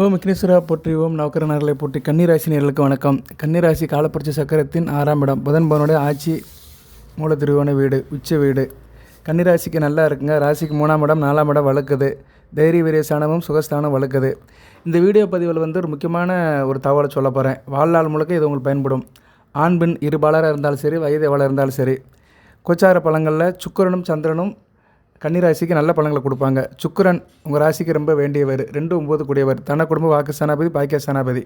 ஓம் விக்னேஸ்வரா போற்றி, ஓம் நவக்கரநர்களை போற்றி. கன்னிராசி நேயர்களுக்கு வணக்கம். கன்னிராசி காலப்புரட்சி சக்கரத்தின் 6ஆம் இடம், புதன் பவனுடைய ஆட்சி மூல திருவோண வீடு, உச்ச வீடு. கன்னிராசிக்கு நல்லா இருக்குங்க. ராசிக்கு 3ஆம் இடம் 4ஆம் இடம் வளர்க்குது. தைரிய வீரிய ஸ்தானமும் சுகஸ்தானம் வளர்க்குது. இந்த வீடியோ பதிவில் ஒரு முக்கியமான ஒரு தகவலை சொல்ல போகிறேன். வாழ்நாள் முழுக்க இது உங்களுக்கு பயன்படும். ஆண் பெண் இருபாலராக இருந்தாலும் சரி, வயது எவ்வளோ இருந்தாலும் சரி. கோச்சார பலங்களில் சுக்கிரனும் சந்திரனும் கன்னிராசிக்கு நல்ல பலன்களை கொடுப்பாங்க. சுக்கிரன் உங்கள் ராசிக்கு ரொம்ப வேண்டியவர், 2-9 கூடியவர், தன குடும்ப வாக்கு ஸ்தானாபதி, பாக்கிய ஸ்தானாபதி.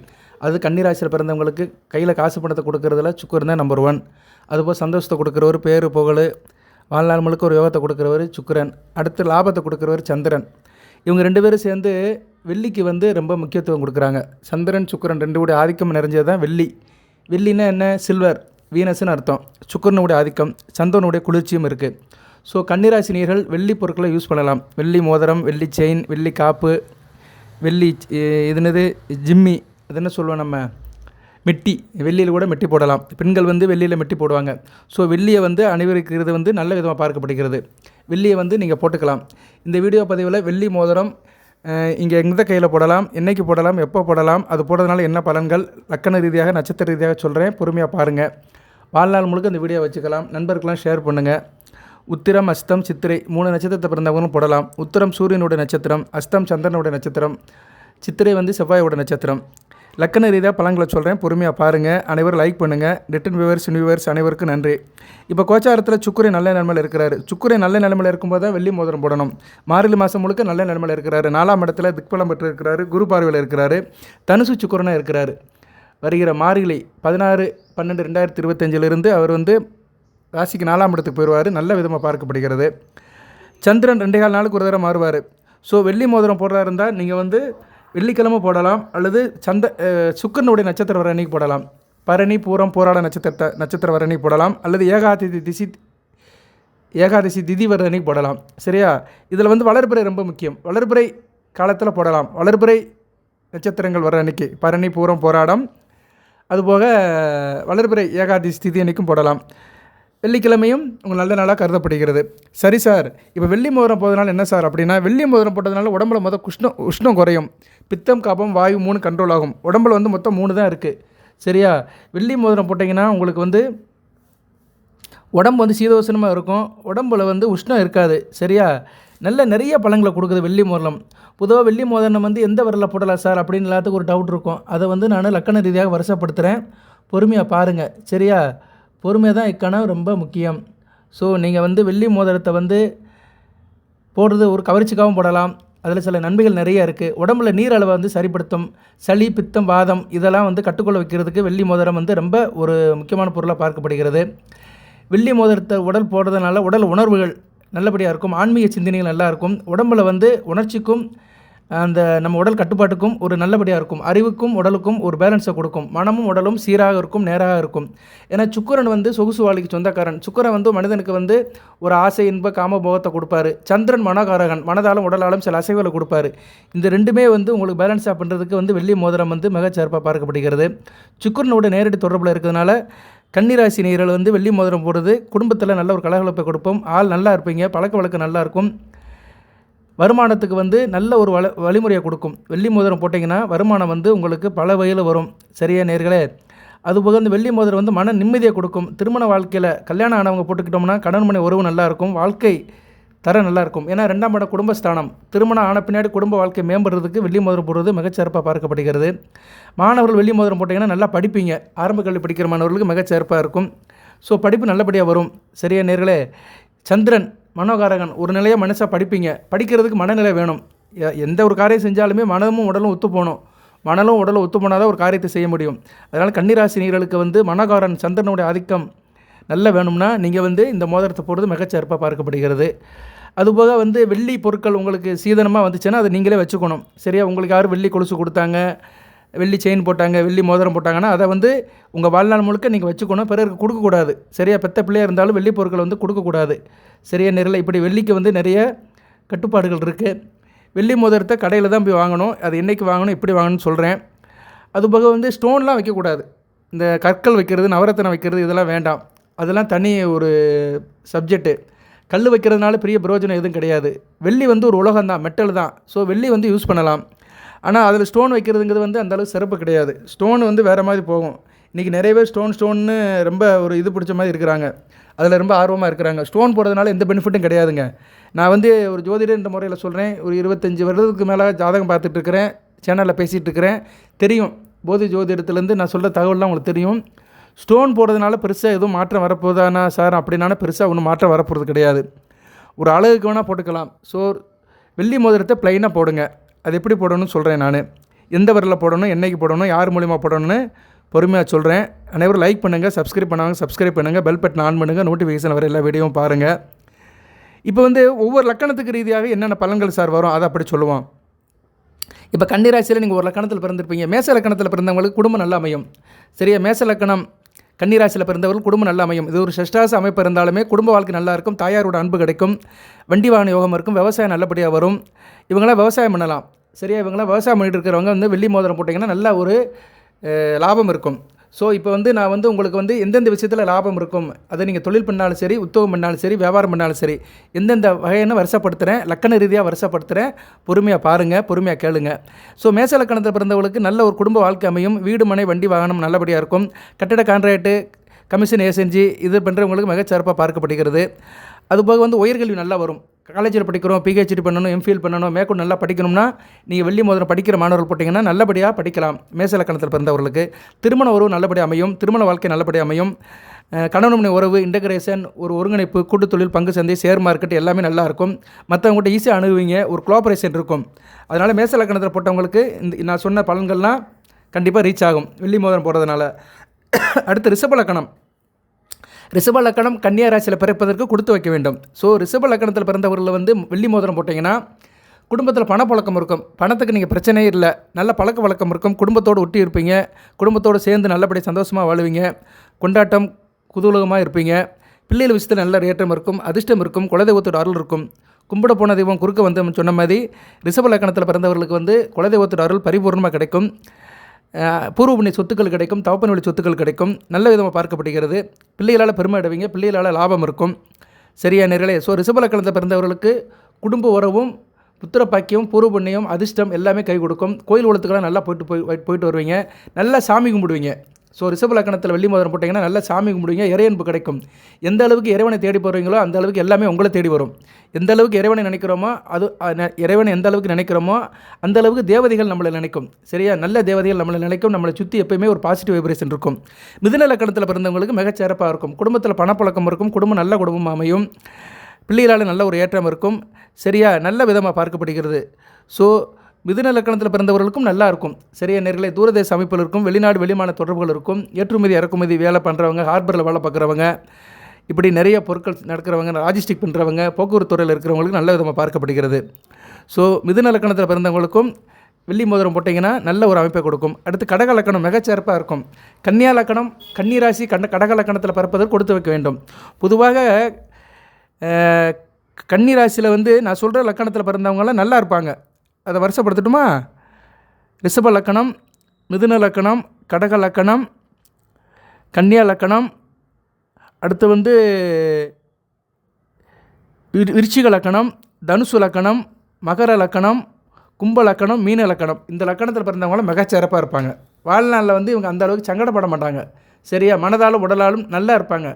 அது கன்னிராசியில் பிறந்தவங்களுக்கு கையில் காசு பணத்தை கொடுக்கறதுல சுக்கிரன் தான் நம்பர் 1. அதுபோல் சந்தோஷத்தை கொடுக்குறவர், பேரு புகழ், வாழ்நாள் முழுக்க ஒரு யோகத்தை கொடுக்குறவர் சுக்கிரன். அடுத்து லாபத்தை கொடுக்குறவர் சந்திரன். இவங்க 2 பேரும் சேர்ந்து வெள்ளிக்கு ரொம்ப முக்கியத்துவம் கொடுக்குறாங்க. சந்திரன் சுக்கிரன் 2 கூட ஆதிக்கம் நிறைஞ்சது தான் வெள்ளி. வெள்ளின்னா என்ன? சில்வர், வீனஸ்ன்னு அர்த்தம். சுக்கிரனுடைய ஆதிக்கம், சந்திரனுடைய குளிர்ச்சியும் இருக்குது. ஸோ கன்னிராசினியர்கள் வெள்ளி பொருட்களை யூஸ் பண்ணலாம். வெள்ளி மோதிரம், வெள்ளி செயின், வெள்ளி காப்பு, வெள்ளி இதுனது ஜிம்மி, அது என்ன சொல்லுவோம் நம்ம, மெட்டி. வெள்ளியில் கூட மெட்டி போடலாம். பெண்கள் வெள்ளியில் மெட்டி போடுவாங்க. ஸோ வெள்ளியை அணிவிக்கிறது நல்ல விதமாக பார்க்கப்படுகிறது. வெள்ளியை நீங்கள் போட்டுக்கலாம். இந்த வீடியோ பதிவில் வெள்ளி மோதிரம் இங்கே எந்த கையில் போடலாம், என்றைக்கு போடலாம், எப்போ போடலாம், அது போடுறதுனால என்ன பலன்கள், லக்கண ரீதியாக நட்சத்திர ரீதியாக சொல்கிறேன். பொறுமையாக பாருங்கள். வாழ்நாள் முழுக்க இந்த வீடியோ வச்சுக்கலாம். நண்பர்கள்லாம் ஷேர் பண்ணுங்கள். உத்திரம், அஸ்தம், சித்திரை 3 நட்சத்திரத்தை பிறந்தவங்களும் போடலாம். உத்திரம் சூரியனுடைய நட்சத்திரம், அஸ்தம் சந்திரனுடைய நட்சத்திரம், சித்திரை செவ்வாயோட நட்சத்திரம். லக்கண ரீதியாக பலன்களை சொல்கிறேன். பொறுமையாக பாருங்கள். அனைவரும் லைக் பண்ணுங்கள். ரிட்டன் வியூவர்ஸ் அனைவருக்கும் நன்றி. இப்போ கோச்சாரத்தில் சுக்கிரன் நல்ல நிலைமையில் இருக்கிறாரு. சுக்கிரன் நல்ல நிலைமையில் இருக்கும்போது தான் வெள்ளி மோதிரம் போடணும். மார்கழி மாதம் முழுக்க நல்ல நிலைமையில் இருக்கிறாரு. 4ஆம் இடத்துல திக்பலம் பெற்று இருக்கிறாரு. குரு பார்வையில் இருக்கிறாரு. தனுசு சுக்கிரனாக இருக்கிறாரு. வருகிற மார்கழி 16/12/2025 அவர் ராசிக்கு 4ஆம் இடத்துக்கு போயிடுவார். நல்ல விதமாக பார்க்கப்படுகிறது. சந்திரன் 2.25 நாளுக்கு ஒரு தடவை மாறுவார். ஸோ வெள்ளி மோதிரம் போடுறா இருந்தால் நீங்கள் வெள்ளிக்கிழமை போடலாம், அல்லது சுக்கிரனுடைய நட்சத்திரம் வர அன்னைக்கு போடலாம். பரணி, பூரம், போராட நட்சத்திரம் வர அன்னைக்கு போடலாம், அல்லது ஏகாதசி திதி வர அன்னைக்கு போடலாம். சரியா? இதில் வளர்பிறை ரொம்ப முக்கியம். வளர்பிறை காலத்தில் போடலாம். வளர்பிறை நட்சத்திரங்கள் வர அன்னைக்கு பரணி, பூரம், போராடம், அதுபோக வளர்பிறை ஏகாதசி திதி அன்னைக்கும் போடலாம். வெள்ளிக்கிழமையும் உங்கள் நல்ல நாளாக கருதப்படுகிறது. சரி சார், இப்போ வெள்ளி மோதிரம் போடுறதுனால என்ன சார் அப்படின்னா, வெள்ளி மோதிரம் போட்டதுனால உடம்புல உஷ்ணம் குறையும். பித்தம், காபம், வாயு 3 கண்ட்ரோல் ஆகும். உடம்புல மொத்தம் 3 தான் இருக்குது. சரியா? வெள்ளி மோதிரம் போட்டிங்கன்னா உங்களுக்கு உடம்பு சீதோசனமாக இருக்கும். உடம்புல உஷ்ணம் இருக்காது. சரியா? நிறைய பலன்களை கொடுக்குது வெள்ளி மோதிரம். பொதுவாக வெள்ளி மோதிரம் எந்த விரலில் போடலாம் சார் அப்படின்னு எல்லாத்துக்கும் ஒரு டவுட் இருக்கும். அதை நான் லக்கண ரீதியாக வருஷப்படுத்துகிறேன். பொறுமையாக பாருங்கள். சரியா? பொறுமையாக தான் இக்கணம் ரொம்ப முக்கியம். ஸோ நீங்கள் வெள்ளி மோதிரத்தை போடுறது ஒரு கவர்ச்சிக்காகவும் போடலாம். அதில் சில நன்மைகள் நிறைய இருக்குது. உடம்புல நீர் அளவை சரிப்படுத்தும். சளி, பித்தம், வாதம் இதெல்லாம் கட்டுக்கொள்ள வைக்கிறதுக்கு வெள்ளி மோதிரம் ரொம்ப ஒரு முக்கியமான பொருளாக பார்க்கப்படுகிறது. வெள்ளி மோதிரத்தை உடல் போடுறதுனால உடல் உணர்வுகள் நல்லபடியாக இருக்கும். ஆன்மீக சிந்தனைகள் நல்லா இருக்கும். உடம்பில் உணர்ச்சிக்கும் அந்த நம்ம உடல் கட்டுப்பாட்டுக்கும் ஒரு நல்லபடியாக இருக்கும். அறிவுக்கும் உடலுக்கும் ஒரு பேலன்ஸை கொடுக்கும். மனமும் உடலும் சீராக இருக்கும், நேராக இருக்கும். ஏன்னா சுக்கிரன் சொகுசு வாழ்க்கைக்கு சொந்தக்காரன். சுக்கிரன் மனிதனுக்கு ஒரு ஆசை, இன்ப, காமபோகத்தை கொடுப்பாரு. சந்திரன் மனோகாரகன், மனதாலும் உடலாலும் சில அசைவுகளை கொடுப்பாரு. இந்த ரெண்டுமே உங்களுக்கு பேலன்ஸாக பண்ணுறதுக்கு வெள்ளி மோதிரம் மிகச்சிறப்பாக பார்க்கப்படுகிறது. சுக்கிரனோட நேரடி தொடர்பில் இருக்கிறதுனால கன்னிராசி நேயர்கள் வெள்ளி மோதிரம் போடுறது குடும்பத்தில் நல்ல ஒரு கலகலப்பை கொடுப்போம். ஆள் நல்லா இருப்பீங்க. பழக்க வழக்கம் நல்லா இருக்கும். வருமானத்துக்கு நல்ல ஒரு வழிமுறையை கொடுக்கும். வெள்ளி மோதிரம் போட்டிங்கன்னா வருமானம் உங்களுக்கு பல வகையில் வரும். சரியா நேர்களே? அதுபோக வெள்ளி மோதிரம் மன நிம்மதியை கொடுக்கும். திருமண வாழ்க்கையில் கல்யாணம் ஆனவங்க போட்டுக்கிட்டோம்னா கணவன் மனை உறவு நல்லாயிருக்கும். வாழ்க்கை தர நல்லாயிருக்கும். ஏன்னா 2ஆம் இடம் குடும்பஸ்தானம். திருமணம் ஆன பின்னாடி குடும்ப வாழ்க்கை மேம்படுறதுக்கு வெள்ளி மோதிரம் போடுறது மிகச்சிறப்பாக பார்க்கப்படுகிறது. மாணவர்கள் வெள்ளி மோதிரம் போட்டிங்கன்னா நல்லா படிப்பீங்க. ஆரம்ப கல்வி படிக்கிற மாணவர்களுக்கு மிகச்சிறப்பாக இருக்கும். ஸோ படிப்பு நல்லபடியாக வரும். சரியா நேர்களே? சந்திரன் மனோகாரகன். ஒரு நிலையாக மனசாக படிப்பீங்க. படிக்கிறதுக்கு மனநிலை வேணும். எந்த ஒரு காரியம் செஞ்சாலுமே மனமும் உடலும் ஒத்து போகணும். மனலும் உடலும் ஒத்து போனால் தான் ஒரு காரியத்தை செய்ய முடியும். அதனால் கன்னிராசினியர்களுக்கு மனோகாரன் சந்திரனுடைய ஆதிக்கம் நல்ல வேணும்னா நீங்கள் இந்த மோதிரத்தை போடுறது மிகச்சிறப்பாக பார்க்கப்படுகிறது. அதுபோக வெள்ளி பொருட்கள் உங்களுக்கு சீதனமாக வந்துச்சுன்னா அதை நீங்களே வச்சுக்கணும். சரியா? உங்களுக்கு யாரும் வெள்ளி கொலுசு கொடுத்தாங்க, வெள்ளி செயின் போட்டாங்க, வெள்ளி மோதிரம் போட்டாங்கன்னா அதை உங்கள் வாழ்நாள் முழுக்க நீங்கள் வச்சுக்கணும். பிறருக்கு கொடுக்கக்கூடாது. சரியா? பெத்த பிள்ளையாக இருந்தாலும் வெள்ளி பொருட்களை கொடுக்கக்கூடாது. சரியா நேரில்? இப்படி வெள்ளிக்கு நிறைய கட்டுப்பாடுகள் இருக்குது. வெள்ளி மோதிரத்தை கடையில் தான் போய் வாங்கணும். அது என்றைக்கு வாங்கணும், எப்படி வாங்கணும்னு சொல்கிறேன். அதுபோக ஸ்டோன்லாம் வைக்கக்கூடாது. இந்த கற்கள் வைக்கிறது, நவரத்தினம் வைக்கிறது இதெல்லாம் வேண்டாம். அதெல்லாம் தனி ஒரு சப்ஜெக்ட்டு. கல் வைக்கிறதுனால பெரிய பிரயோஜனம் எதுவும் கிடையாது. வெள்ளி ஒரு உலகம் தான், மெட்டல் தான். ஸோ வெள்ளி யூஸ் பண்ணலாம். ஆனால் அதில் ஸ்டோன் வைக்கிறதுங்கிறது வந்து அந்தளவுக்கு சிறப்பு கிடையாது. ஸ்டோன் வந்து வேறு மாதிரி போகும். இன்றைக்கி நிறைய பேர் ஸ்டோன்னு ரொம்ப ஒரு இது பிடிச்ச மாதிரி இருக்கிறாங்க, அதில் ரொம்ப ஆர்வமாக இருக்கிறாங்க. ஸ்டோன் போடுறதுனால எந்த பெனிஃபிட்டும் கிடையாதுங்க. நான் வந்து ஒரு ஜோதிடர் இந்த முறையில் சொல்கிறேன். ஒரு 25 வருடத்துக்கு மேலே ஜாதகம் பார்த்துட்ருக்கிறேன், சேனலில் பேசிகிட்டு இருக்கிறேன். தெரியும், போதி ஜோதிடத்துலேருந்து நான் சொல்கிற தகவல்லாம் உங்களுக்கு தெரியும். ஸ்டோன் போடுறதுனால பெருசாக எதுவும் மாற்றம் வரப்போதானா சார் அப்படின்னா பெருசாக ஒன்றும் மாற்றம் வரப்போகிறது கிடையாது. ஒரு அழகுக்கு வேணால் போட்டுக்கலாம். ஸோ வெள்ளி மோதிரத்தை ப்ளைனாக போடுங்க. அது எப்படி போடணும்னு சொல்கிறேன் நான். எந்த விரலில் போடணும், என்றைக்கு போடணும், யார் மூலிமா போடணும்னு பொறுமையாக சொல்கிறேன். அனைவரும் லைக் பண்ணுங்கள், சப்ஸ்கிரைப் பண்ணுங்கள், பெல் பட்டன் ஆன் பண்ணுங்கள், நோட்டிஃபிகேஷன் வர எல்லா வீடியோவும் பாருங்கள். இப்போ வந்து ஒவ்வொரு லக்கணத்துக்கு ரீதியாக என்னென்ன பலன்கள் சார் வரும் அதை அப்படி சொல்லுவோம். இப்போ கன்னிராசியில் நீங்கள் ஒரு லக்கணத்தில் பிறந்திருப்பீங்க. மேச லக்கணத்தில் பிறந்தவங்களுக்கு குடும்பம் நல்லா அமையும். சரியா? மேச லக்கணம் கன்னிராசியில் பிறந்தவர்கள் குடும்பம் நல்லா அமையும். இது ஒரு ஷஷ்டாச அமைப்பு இருந்தாலுமே குடும்ப வாழ்க்கை நல்லா இருக்கும். தாயாரோட அன்பு கிடைக்கும். வண்டி வாகன யோகம் இருக்கும். விவசாயம் நல்லபடியாக வரும். இவங்களாம் விவசாயம் பண்ணலாம். சரியா? இவங்களாம் விவசாயம் பண்ணிட்டு இருக்கிறவங்க வந்து வெள்ளி மோதிரம் போட்டிங்கன்னா நல்ல ஒரு லாபம் இருக்கும். ஸோ இப்போ வந்து நான் வந்து உங்களுக்கு வந்து எந்தெந்த விஷயத்தில் லாபம் இருக்கும், அதை நீங்கள் தொழில் பண்ணாலும் சரி, உத்தியோகம் பண்ணாலும் சரி, வியாபாரம் பண்ணாலும் சரி, எந்தெந்த வகைன்னு வருஷப்படுத்துகிறேன், லக்கண ரீதியாக வருஷப்படுத்துகிறேன். பொறுமையாக பாருங்கள், பொறுமையாக கேளுங்க. ஸோ மேச லக்கணத்தில் பிறந்தவங்களுக்கு நல்ல ஒரு குடும்ப வாழ்க்கை அமையும். வீடு, மனை, வண்டி, வாகனம் நல்லபடியாக இருக்கும். கட்டட கான்ட்ராக்டு, கமிஷன் ஏஜென்சி இது பண்ணுறவங்களுக்கு மிகச்சிறப்பாக பார்க்கப்படுகிறது. அதுபோக வந்து உயர்கல்வி நல்லா வரும். காலேஜில் படிக்கிறோம், பிஹெச்டி பண்ணணும், எம்ஃபில் பண்ணணும், மேற்கொண்டு நல்லா படிக்கணும்னா நீங்கள் வெள்ளி மோதிரம் படிக்கிற மாணவர்கள் போட்டிங்கன்னா நல்லபடியாக படிக்கலாம். மேச லக்கணத்தில் பிறந்தவர்களுக்கு திருமண உறவு நல்லபடியாக அமையும். திருமண வாழ்க்கை நல்லபடியாக அமையும். கணவன் மனைவி உறவு, இன்டகிரேஷன், ஒரு ஒருங்கிணைப்பு, கூட்டு தொழில், பங்கு சந்தை, ஷேர் மார்க்கெட் எல்லாமே நல்லாயிருக்கும். மற்றவங்கள்ட்ட ஈஸியாக அணுகுவீங்க. ஒரு கோஆப்ரேஷன் இருக்கும். அதனால் மேச லக்கணத்தில் போட்டவங்களுக்கு இந்த நான் சொன்ன பலன்கள்லாம் கண்டிப்பாக ரீச் ஆகும் வெள்ளி மோதிரம் போடுறதுனால. அடுத்து ரிஷப லக்கணம். ரிஷப லக்கணம் கன்னியா ராசியில் பிறப்பதற்கு கொடுத்து வைக்க வேண்டும். ஸோ ரிஷப லக்கணத்தில் பிறந்தவர்கள் வந்து வெள்ளி மோதிரம் போட்டிங்கன்னா குடும்பத்தில் பணப்பழக்கம் இருக்கும். பணத்துக்கு நீங்கள் பிரச்சனையே இல்லை. நல்ல பழக்க வழக்கம் இருக்கும். குடும்பத்தோடு ஒட்டி இருப்பீங்க. குடும்பத்தோடு சேர்ந்து நல்லபடி சந்தோஷமாக வாழுவீங்க. கொண்டாட்டம் குதூகலமாக இருப்பீங்க. பிள்ளைகள் விஷயத்தில் நல்ல ஏற்றம் இருக்கும். அதிர்ஷ்டம் இருக்கும். குலதெய்வத்தோட அருள் இருக்கும். கும்பிட போன தெய்வம் குறுக்க வந்து சொன்ன மாதிரி ரிஷப லக்கணத்தில் பிறந்தவர்களுக்கு வந்து குலதெய்வத்தோட அருள் பரிபூர்ணமாக கிடைக்கும். பூர்வ புண்ணிய சொத்துக்கள் கிடைக்கும். தவப்பன் வழி சொத்துக்கள் கிடைக்கும். நல்ல விதமாக பார்க்கப்படுகிறது. பிள்ளைகளால் பெருமை அடைவீங்க. பிள்ளைகளால் லாபம் இருக்கும். சரியா நேர்களே? ஸோ ரிஷப லக்கணத்தில் பிறந்தவர்களுக்கு குடும்ப உறவும், புத்திர பாக்கியம், பூர்வ புண்ணியம், அதிர்ஷ்டம் எல்லாமே கை கொடுக்கும். கோயில் உலகத்துக்கெல்லாம் நல்லா போயிட்டு வருவீங்க. நல்லா சாமி கும்பிடுவீங்க. ஸோ ரிஷப லக்கணத்தில் வெள்ளி மோதிரம் போட்டிங்கன்னா நல்லா சாமி கும்பிடுவீங்க. இறையன்பு கிடைக்கும். எந்த அளவுக்கு இறைவனை தேடி போகிறீங்களோ அந்த அளவுக்கு எல்லாமே உங்களை தேடி வரும். எந்த அளவுக்கு இறைவனை நினைக்கிறோமோ இறைவனை எந்த அளவுக்கு நினைக்கிறோமோ அந்த அளவுக்கு தேவதைகள் நம்மளை நினைக்கும். சரியா? நல்ல தேவதைகள் நம்மளை நினைக்கும். நம்மளை சுற்றி எப்பயுமே ஒரு பாசிட்டிவ் வைப்ரேஷன் இருக்கும். மிதுன லக்கணத்தில் பிறந்தவங்களுக்கு மிகச்சிறப்பாக இருக்கும். குடும்பத்தில் பணப்பழக்கம் இருக்கும். குடும்பம் நல்ல குடும்பம் அமையும். பிள்ளைகளால் நல்ல ஒரு ஏற்றம் இருக்கும். சரியா? நல்ல விதமாக பார்க்கப்படுகிறது. ஸோ மிதுன லக்கணத்தில் பிறந்தவர்களுக்கும் நல்லா இருக்கும். சரியா நேர்களே? தூரதேச அமைப்பில் இருக்கும். வெளிநாடு வெளிமான தொடர்புகள் இருக்கும். ஏற்றுமதி இறக்குமதி வேலை பண்ணுறவங்க, ஹார்பரில் வேலை பார்க்குறவங்க, இப்படி நிறைய பொருட்கள் நடக்கிறவங்க, லாஜிஸ்டிக் பண்ணுறவங்க, போக்குவரத்து துறையில் இருக்கிறவங்களுக்கு நல்ல விதமாக பார்க்கப்படுகிறது. ஸோ மிதுன லக்கணத்தில் பிறந்தவங்களுக்கும் வெள்ளி மோதிரம் போட்டிங்கன்னா நல்ல ஒரு அமைப்பை கொடுக்கும். அடுத்து கடக லக்கணம் மிகச்சிறப்பாக இருக்கும். கன்னியா லக்கணம் கன்னிராசி கடக லக்கணத்தில் பிறப்பதற்கு கொடுத்து வைக்க வேண்டும். பொதுவாக கன்னிராசியில் வந்து நான் சொல்கிற லக்கணத்தில் பிறந்தவங்களாம் நல்லா இருப்பாங்க. அதை வருஷப்படுத்தட்டுமா? ரிஷப லக்கணம், மிதுன லக்கணம், கடக லக்கணம், கன்னியா லக்கணம், அடுத்து வந்து விருச்சிக லக்கணம், தனுசு லக்கணம், மகர லக்கணம், கும்ப லக்கணம், மீன லக்கணம். இந்த லக்கணத்தில் பிறந்தவங்களாம் மிகச்சிறப்பாக இருப்பாங்க. வாழ்நாளில் வந்து இவங்க அந்த அளவுக்கு சங்கடப்பட மாட்டாங்க. சரியா? மனதாலும் உடலாலும் நல்லா இருப்பாங்க.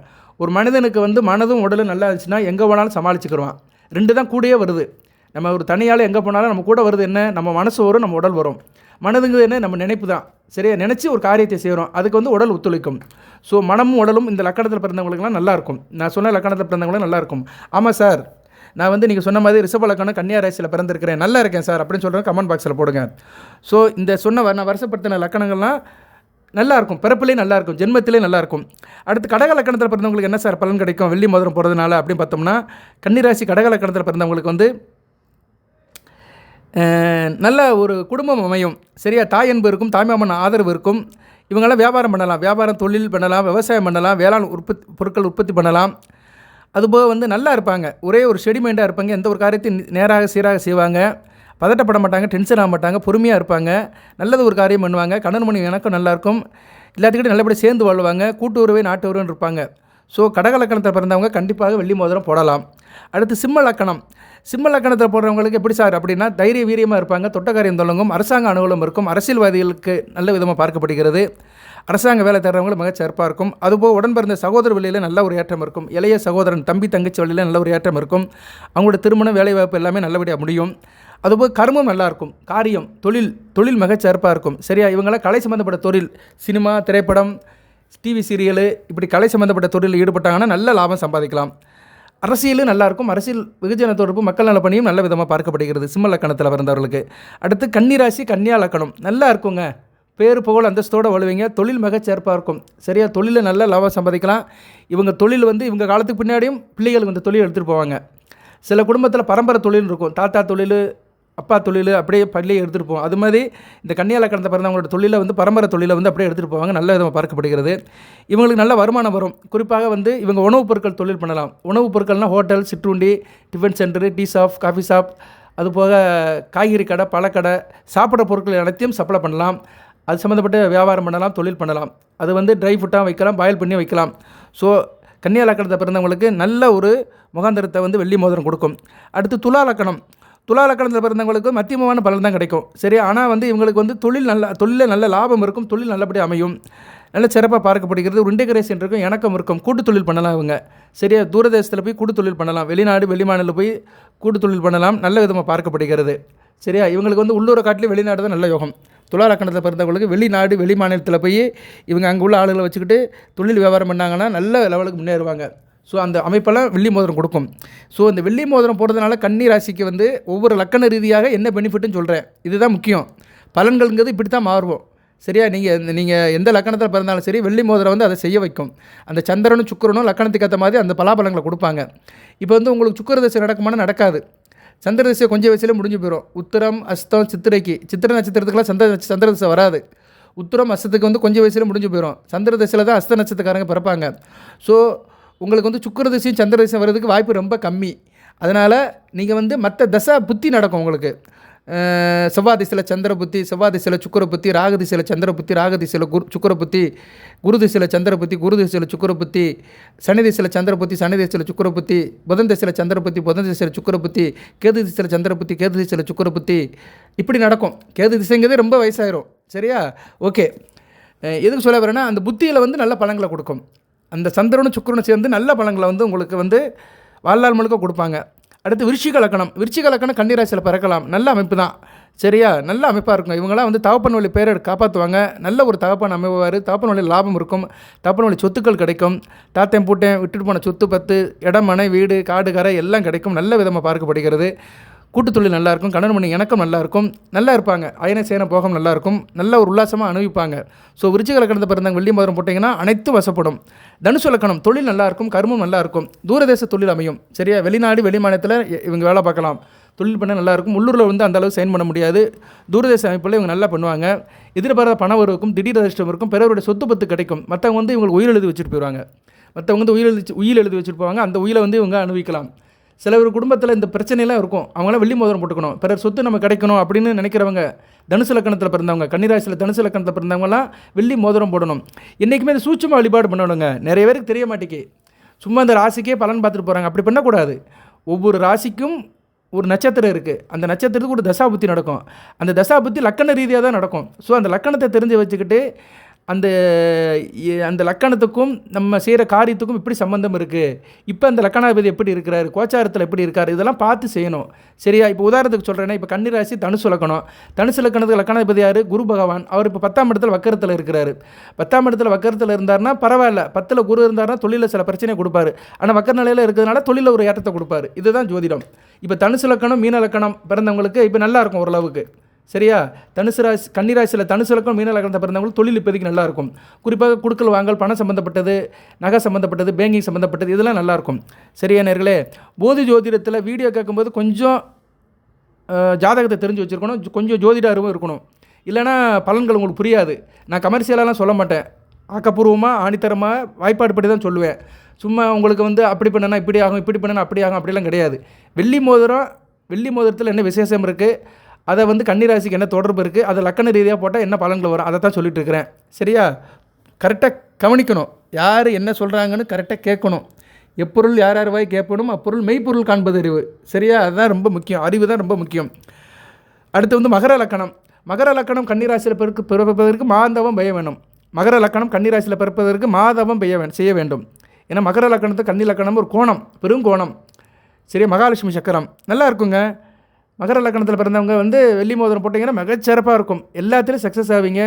ஒரு மனிதனுக்கு வந்து மனதும் உடலும் நல்லா இருந்துச்சுன்னா எங்கே போனாலும் சமாளிச்சுக்கிடுவான். ரெண்டு தான் கூடயே வருது. நம்ம ஒரு தனியால் எங்கே போனாலும் நம்ம கூட வருது என்ன? நம்ம மனசு வரும், நம்ம உடல் வரும். மனதுங்கிறது என்ன? நம்ம நினைப்பு தான். சரியா? நினச்சி ஒரு காரியத்தை செய்கிறோம், அதுக்கு வந்து உடல் ஒத்துழைக்கும். ஸோ மனமும் உடலும் இந்த லக்கணத்தில் பிறந்தவங்களுக்குலாம் நல்லாயிருக்கும். நான் சொன்ன லக்கணத்தில் பிறந்தவங்களும் நல்லாயிருக்கும். ஆமாம் சார், நான் வந்து நீங்கள் சொன்ன மாதிரி ரிஷப லக்கணம் கன்னியா ராசியில் பிறந்திருக்கிறேன், நல்லா இருக்கேன் சார் அப்படின்னு சொல்கிறேன், கமெண்ட் பாக்ஸில் போடுங்க. ஸோ இந்த நான் வருஷப்படுத்தின லக்கணங்கள்லாம் நல்லாயிருக்கும். பிறப்பிலே நல்லாயிருக்கும், ஜென்மத்திலே நல்லாயிருக்கும். அடுத்து கடக லக்கணத்தில் பிறந்தவங்களுக்கு என்ன சார் பலன் கிடைக்கும் வெள்ளி மோதிரம் போகிறதுனால அப்படின்னு பார்த்தோம்னா, கன்னிராசி கடக லக்கணத்தில் பிறந்தவங்களுக்கு வந்து நல்ல ஒரு குடும்பம் அமையும். சரியா? தாய் அன்பு இருக்கும். தாய்மாமன் ஆதரவு இருக்கும். இவங்களாம் வியாபாரம் பண்ணலாம். வியாபாரம் தொழில் பண்ணலாம். விவசாயம் பண்ணலாம். வேளாண் பொருட்கள் உற்பத்தி பண்ணலாம். அதுபோக வந்து நல்லா இருப்பாங்க. ஒரே ஒரு செடிமைண்டாக இருப்பாங்க. எந்த ஒரு காரியத்தையும் நேராக சீராக செய்வாங்க. பதட்டப்பட மாட்டாங்க. டென்ஷன் ஆக மாட்டாங்க. பொறுமையாக இருப்பாங்க. நல்லது ஒரு காரியம் பண்ணுவாங்க. கணவன் மனைவி எனக்கும் நல்லாயிருக்கும். எல்லாத்துக்கிட்டையும் நல்லபடியாக சேர்ந்து வாழ்வாங்க. கூட்டு உறவே நாட்டு உறவுன்னு இருப்பாங்க. ஸோ கடக லக்கணத்தில் பிறந்தவங்க கண்டிப்பாக வெள்ளி மோதிரம் போடலாம். அடுத்து சிம்ம லக்கணம். சிம்ம லக்கணத்தில் போடுறவங்களுக்கு எப்படி சார் அப்படின்னா, தைரிய வீரியமாக இருப்பாங்க, தொட்டக்காரியம் தொடங்கும், அரசாங்க அனுகூலம் இருக்கும், அரசியல்வாதிகளுக்கு நல்ல விதமாக பார்க்கப்படுகிறது, அரசாங்க வேலை தர்றவங்களுக்கு மிகச் சிறப்பாக இருக்கும். அதுபோல் உடன் பிறந்த சகோதர வழியில் நல்ல ஒரு ஏற்றம் இருக்கும், இளைய சகோதரன் தம்பி தங்கச்சி வழியில் நல்ல ஒரு ஏற்றம் இருக்கும், அவங்களோட திருமணம் வேலைவாய்ப்பு எல்லாமே நல்லபடியாக முடியும். அதுபோல் கர்மம் நல்லாயிருக்கும், காரியம் தொழில் மிகச் சிறப்பாக இருக்கும். சரியா, இவங்களாம் கலை சம்மந்தப்பட்ட தொழில், சினிமா, திரைப்படம், டிவி சீரியலு, இப்படி கலை சம்மந்தப்பட்ட தொழிலில் ஈடுபட்டாங்கன்னா நல்ல லாபம் சம்பாதிக்கலாம். அரசியலும் நல்லாயிருக்கும், அரசியல் வெகுஜன தொடர்பு, மக்கள் நல பணியும் நல்ல விதமாக பார்க்கப்படுகிறது சிம்ம லக்கணத்தில் பிறந்தவர்களுக்கு. அடுத்து கன்னிராசி கன்னியா லக்கணம். நல்லா இருக்குங்க, பேர் புகழ் அந்தஸ்தோடு வழுவீங்க, தொழில் மிகச் சிறப்பாக இருக்கும். சரியா, தொழிலில் நல்ல லாபம் சம்பாதிக்கலாம். இவங்க தொழில் இவங்க காலத்துக்கு பின்னாடியும் பிள்ளைகள் தொழில் எடுத்துகிட்டு போவாங்க. சில குடும்பத்தில் பரம்பரை தொழில் இருக்கும், தாத்தா தொழில், அப்பா தொழில், அப்படியே பள்ளியை எடுத்துகிட்டு போவோம். அது மாதிரி இந்த கன்னியா லக்கணத்தை பிறந்தவங்களோட தொழிலை பரம்பரை தொழிலை அப்படியே எடுத்துகிட்டு போவாங்க, நல்ல விதமாக பார்க்கப்படுகிறது. இவங்களுக்கு நல்ல வருமானம் வரும். குறிப்பாக இவங்க உணவுப் பொருட்கள் தொழில் பண்ணலாம். உணவுப் பொருட்கள்னால் ஹோட்டல், சிற்றுண்டி, tiffin centre, tea shop, coffee shop, அதுபோக காய்கறி கடை, பழக்கடை, சாப்பிட்ற பொருட்கள் அனைத்தையும் சப்ளை பண்ணலாம். அது சம்மந்தப்பட்ட வியாபாரம் பண்ணலாம், தொழில் பண்ணலாம். அது ட்ரை ஃபுட்டாக வைக்கலாம், பாயில் பண்ணி வைக்கலாம். ஸோ கன்னியா லக்கணத்தை பிறந்தவங்களுக்கு நல்ல ஒரு முகாந்திரத்தை வெள்ளி மோதிரம் கொடுக்கும். அடுத்து துலா லக்கணம். துலா லக்கணத்தில் பிறந்தவங்களுக்கு மத்தியமமான பலன் தான் கிடைக்கும். சரி, ஆனால் இவங்களுக்கு தொழிலில் நல்ல லாபம் இருக்கும், தொழில் நல்லபடியாக அமையும், நல்ல சிறப்பாக பார்க்கப்படுகிறது. ஒரு இன்டெகிரேஷன் இருக்கும், இணக்கம் இருக்கும், கூட்டு தொழில் பண்ணலாம் இவங்க. சரியா, தூரதேசத்தில் போய் கூட்டு தொழில் பண்ணலாம், வெளிநாடு வெளிமாநிலத்தில் போய் கூட்டு தொழில் பண்ணலாம், நல்ல விதமாக பார்க்கப்படுகிறது. சரியா, இவங்களுக்கு உள்ளூரை காட்டிலும் வெளிநாடு தான் நல்ல யோகம். துலா லக்கணத்தில் பிறந்தவங்களுக்கு வெளிநாடு வெளிமாநிலத்தில் போய் இவங்க அங்கே உள்ள ஆளுகளை வச்சுக்கிட்டு தொழில் வியாபாரம் பண்ணாங்கன்னா நல்ல லெவலுக்கு முன்னேறுவாங்க. ஸோ அந்த அமைப்பெல்லாம் வெள்ளி மோதிரம் கொடுக்கும். ஸோ இந்த வெள்ளி மோதிரம் போடுறதுனால கன்னி ராசிக்கு ஒவ்வொரு லக்கண ரீதியாக என்ன பெனிஃபிட்னு சொல்கிறேன், இதுதான் முக்கியம். பலன்கள்ங்கிறது இப்படி தான் மாறுவோம். சரியா, நீங்கள் எந்த லக்கணத்தில் பிறந்தாலும் சரி, வெள்ளி மோதிரம் அதை செய்ய வைக்கும். அந்த சந்திரனும் சுக்கிரனும் லக்கணத்துக்கு ஏற்ற மாதிரி அந்த பலாபலங்களை கொடுப்பாங்க. இப்போ உங்களுக்கு சுக்கிர தசை நடக்குமானா நடக்காது, சந்திர தசை கொஞ்சம் வயசுலேயே முடிஞ்சு போயிடும். உத்திரம், அஸ்தம், சித்திரை நட்சத்திரத்துக்குலாம் சந்திர தசை வராது. உத்திரம் அஸ்தத்துக்கு கொஞ்சம் வயசுலேயே முடிஞ்சு போயிடும். சந்திர தசையில் தான் அஸ்த நட்சத்திரக்காரங்க பிறப்பாங்க. ஸோ உங்களுக்கு சுக்கிர தசையும் சந்திர தசையும் வர்றதுக்கு வாய்ப்பு ரொம்ப கம்மி. அதனால் நீங்கள் மற்ற தசை புத்தி நடக்கும். உங்களுக்கு செவ்வாய் திசையில் சந்திர புத்தி, செவ்வாய் திசையில் சுக்கிர புத்தி, ராகு திசையில் சந்திர புத்தி, ராகு திசையில் சுக்கிர புத்தி, குரு திசையில் சந்திர புத்தி, குரு திசையில் சுக்கிர புத்தி, சனி திசையில் சந்திர புத்தி, சனி திசையில் சுக்கிர புத்தி, புதன் திசையில் சந்திர புத்தி, புதன் திசையில் சுக்கிர புத்தி, கேது திசையில் சந்திர புத்தி, கேது திசையில் சுக்கிர புத்தி, இப்படி நடக்கும். கேது திசைங்கிறதே ரொம்ப வயசாயிரும். சரியா, ஓகே. எதுக்கு சொல்ல வரேன்னா, அந்த புத்தியில் நல்ல பலன்களை கொடுக்கும். அந்த சந்திரனும் சுக்கிரனும் சேர்ந்து நல்ல பலன்களை உங்களுக்கு வாழ்நாள் முழுக்க கொடுப்பாங்க. அடுத்து விருச்சிக லக்கணம் கன்னிராசியில் பிறக்கலாம், நல்ல அமைப்பு தான். சரியா, நல்ல அமைப்பாக இருக்கும். இவங்களாம் தகப்பன் வழி பேரை காப்பாற்றுவாங்க, நல்ல ஒரு தகப்பன் அமைவார், தகப்பன் வழி லாபம் இருக்கும், தகப்பன் வழி சொத்துக்கள் கிடைக்கும், தாத்தன் பூட்டேன் விட்டுட்டு போன சொத்து 10 இடம், மனை, வீடு, காடு, கரை எல்லாம் கிடைக்கும், நல்ல விதமாக பார்க்கப்படுகிறது. கூட்டுத்தொழில் நல்லாயிருக்கும், கணவன் மணி இணக்கம் நல்லாயிருக்கும், நல்லா இருப்பாங்க, அயன சேன போகம் நல்லாயிருக்கும், நல்ல ஒரு உல்லாசமாக அனுபவிப்பாங்க. ஸோ விருச்சிக லக்கணத்தை பிறந்தவங்க வெள்ளி மோதிரம் போட்டிங்கன்னா அனைத்தும் வசப்படும். தனுசு லக்கணம் தொழில் நல்லாயிருக்கும், கர்மம் நல்லாயிருக்கும், தூரதேச தொழில் அமையும். சரியா, வெளிநாடு வெளிமாநிலத்தில் இவங்க வேலை பார்க்கலாம், தொழில் பண்ண நல்லாயிருக்கும். உள்ளூரில் அந்த அளவுக்கு சைன் பண்ண முடியாது. தூரதேச அமைப்பில் இவங்க நல்லா பண்ணுவாங்க. எதிர்பாராத பணம் இருக்கும், திடீர் அதிர்ஷ்டம் இருக்கும், பிறருடைய சொத்து பத்து கிடைக்கும். மற்றவங்க இவங்களுக்கு உயிர் எழுதி வச்சுட்டு போயிடுவாங்க. மற்றவங்க உயிர் எழுதி வச்சுட்டு போவாங்க, அந்த உயிரை இவங்க அனுபவிக்கலாம். சில ஒரு குடும்பத்தில் இந்த பிரச்சனையெல்லாம் இருக்கும், அவங்களாம் வெள்ளி மோதிரம் போட்டுக்கணும், பிறர் சொத்து நம்ம கிடைக்கணும் அப்படின்னு நினைக்கிறவங்க தனுசு லக்கணத்தில் பிறந்தவங்க, கன்னிராசியில் தனுசு லக்கணத்தில் பிறந்தவங்கலாம் வெள்ளி மோதிரம் போடணும். என்றைக்குமே இந்த சூட்சும வழிபாடு பண்ணணுங்க. நிறைய பேருக்கு தெரிய மாட்டேங்கி சும்மா அந்த ராசிக்கே பலன் பார்த்துட்டு போகிறாங்க. அப்படி பண்ணக்கூடாது. ஒவ்வொரு ராசிக்கும் ஒரு நட்சத்திரம் இருக்குது, அந்த நட்சத்திரத்துக்கு ஒரு தசாபுத்தி நடக்கும். அந்த தசாபுத்தி லக்கண ரீதியாக தான் நடக்கும். ஸோ அந்த லக்கணத்தை தெரிஞ்சு வச்சுக்கிட்டு அந்த லக்கணத்துக்கும் நம்ம செய்கிற காரியத்துக்கும் இப்படி சம்மந்தம் இருக்குது, இப்போ அந்த லக்கணாதிபதி எப்படி இருக்கிறார், கோச்சாரத்தில் எப்படி இருக்கார், இதெல்லாம் பார்த்து செய்யணும். சரியா, இப்போ உதாரணத்துக்கு சொல்கிறேன்னா, இப்போ கன்னிராசி தனுசு லக்கணத்துக்கு லக்கணாதிபதி யார், குரு பகவான். அவர் இப்போ 10ஆம் இடத்துல வக்கரத்தில் இருக்கிறார். 10ஆம் இடத்துல வக்கரத்தில் இருந்தார்னா பரவாயில்ல, 10ல் குரு இருந்தார்னா தொழிலில் சில பிரச்சனையை கொடுப்பாரு, ஆனால் வக்கர நிலையில் இருக்கிறதுனால தொழிலில் ஒரு ஏற்றத்தை கொடுப்பாரு. இதுதான் ஜோதிடம். இப்போ தனுசு லக்கணம் மீன லக்கணம் பிறந்தவங்களுக்கு இப்போ நல்லாயிருக்கும் ஓரளவுக்கு. சரியா, கன்னிராசியில் தனுசு லக்கணம் மீன லக்கணத்தை பிறந்தவங்களுக்கு தொழில் இப்போதைக்கு நல்லாயிருக்கும். குறிப்பாக குடுக்கல் வாங்கல், பணம் சம்மந்தப்பட்டது, நகை சம்மந்தப்பட்டது, பேங்கிங் சம்மந்தப்பட்டது, இதெல்லாம் நல்லாயிருக்கும். சரியா நேர்களே, போதி ஜோதிடத்தில் வீடியோ கேட்கும்போது கொஞ்சம் ஜாதகத்தை தெரிஞ்சு வச்சுருக்கணும், கொஞ்சம் ஜோதிட அறிவும் இருக்கணும். இல்லைனா பலன்கள் உங்களுக்கு புரியாது. நான் கமர்ஷியலாலாம் சொல்ல மாட்டேன், ஆக்கப்பூர்வமாக ஆணித்தரமாக வாய்ப்பாடு படி தான் சொல்லுவேன். சும்மா உங்களுக்கு அப்படி பண்ணனா இப்படி ஆகும், இப்படி பண்ணனா அப்படி ஆகும், அப்படிலாம் கிடையாது. வெள்ளி மோதிரத்தில் என்ன விசேஷம் இருக்குது, அதை கன்னிராசிக்கு என்ன தொடர்பு இருக்குது, அதை லக்கண ரீதியாக போட்டால் என்ன பலன்கள் வரும், அதை தான் சொல்லிட்டு இருக்கிறேன். சரியா, கரெக்டாக கவனிக்கணும். யார் என்ன சொல்கிறாங்கன்னு கரெக்டாக கேட்கணும். எப்பொருள் யார் யார் வாய் கேட்பணும் அப்பொருள் மெய்ப்பொருள் காண்பது அறிவு. சரியா? அதுதான் ரொம்ப முக்கியம். அறிவு தான் ரொம்ப முக்கியம். அடுத்து வந்து மகர லக்கணம். மகர லக்கணம் கன்னிராசியில் பிறப்பதற்கு மாதவம் பெய்ய வேண்டும். மகர லக்கணம் கன்னிராசியில் பிறப்பதற்கு மாதவம் செய்ய வேண்டும். ஏன்னா மகர லக்கணத்து கன்னி லக்கணம் ஒரு கோணம், பெருங்கோணம். சரியா? மகாலட்சுமி சக்கரம் நல்லா இருக்குங்க. மகர லக்கணத்தில் பிறந்தவங்க வந்து வெள்ளி மோதிரம் போட்டிங்கன்னா மிகச்சிறப்பாக இருக்கும். எல்லாத்துலேயும் சக்ஸஸ் ஆவீங்க.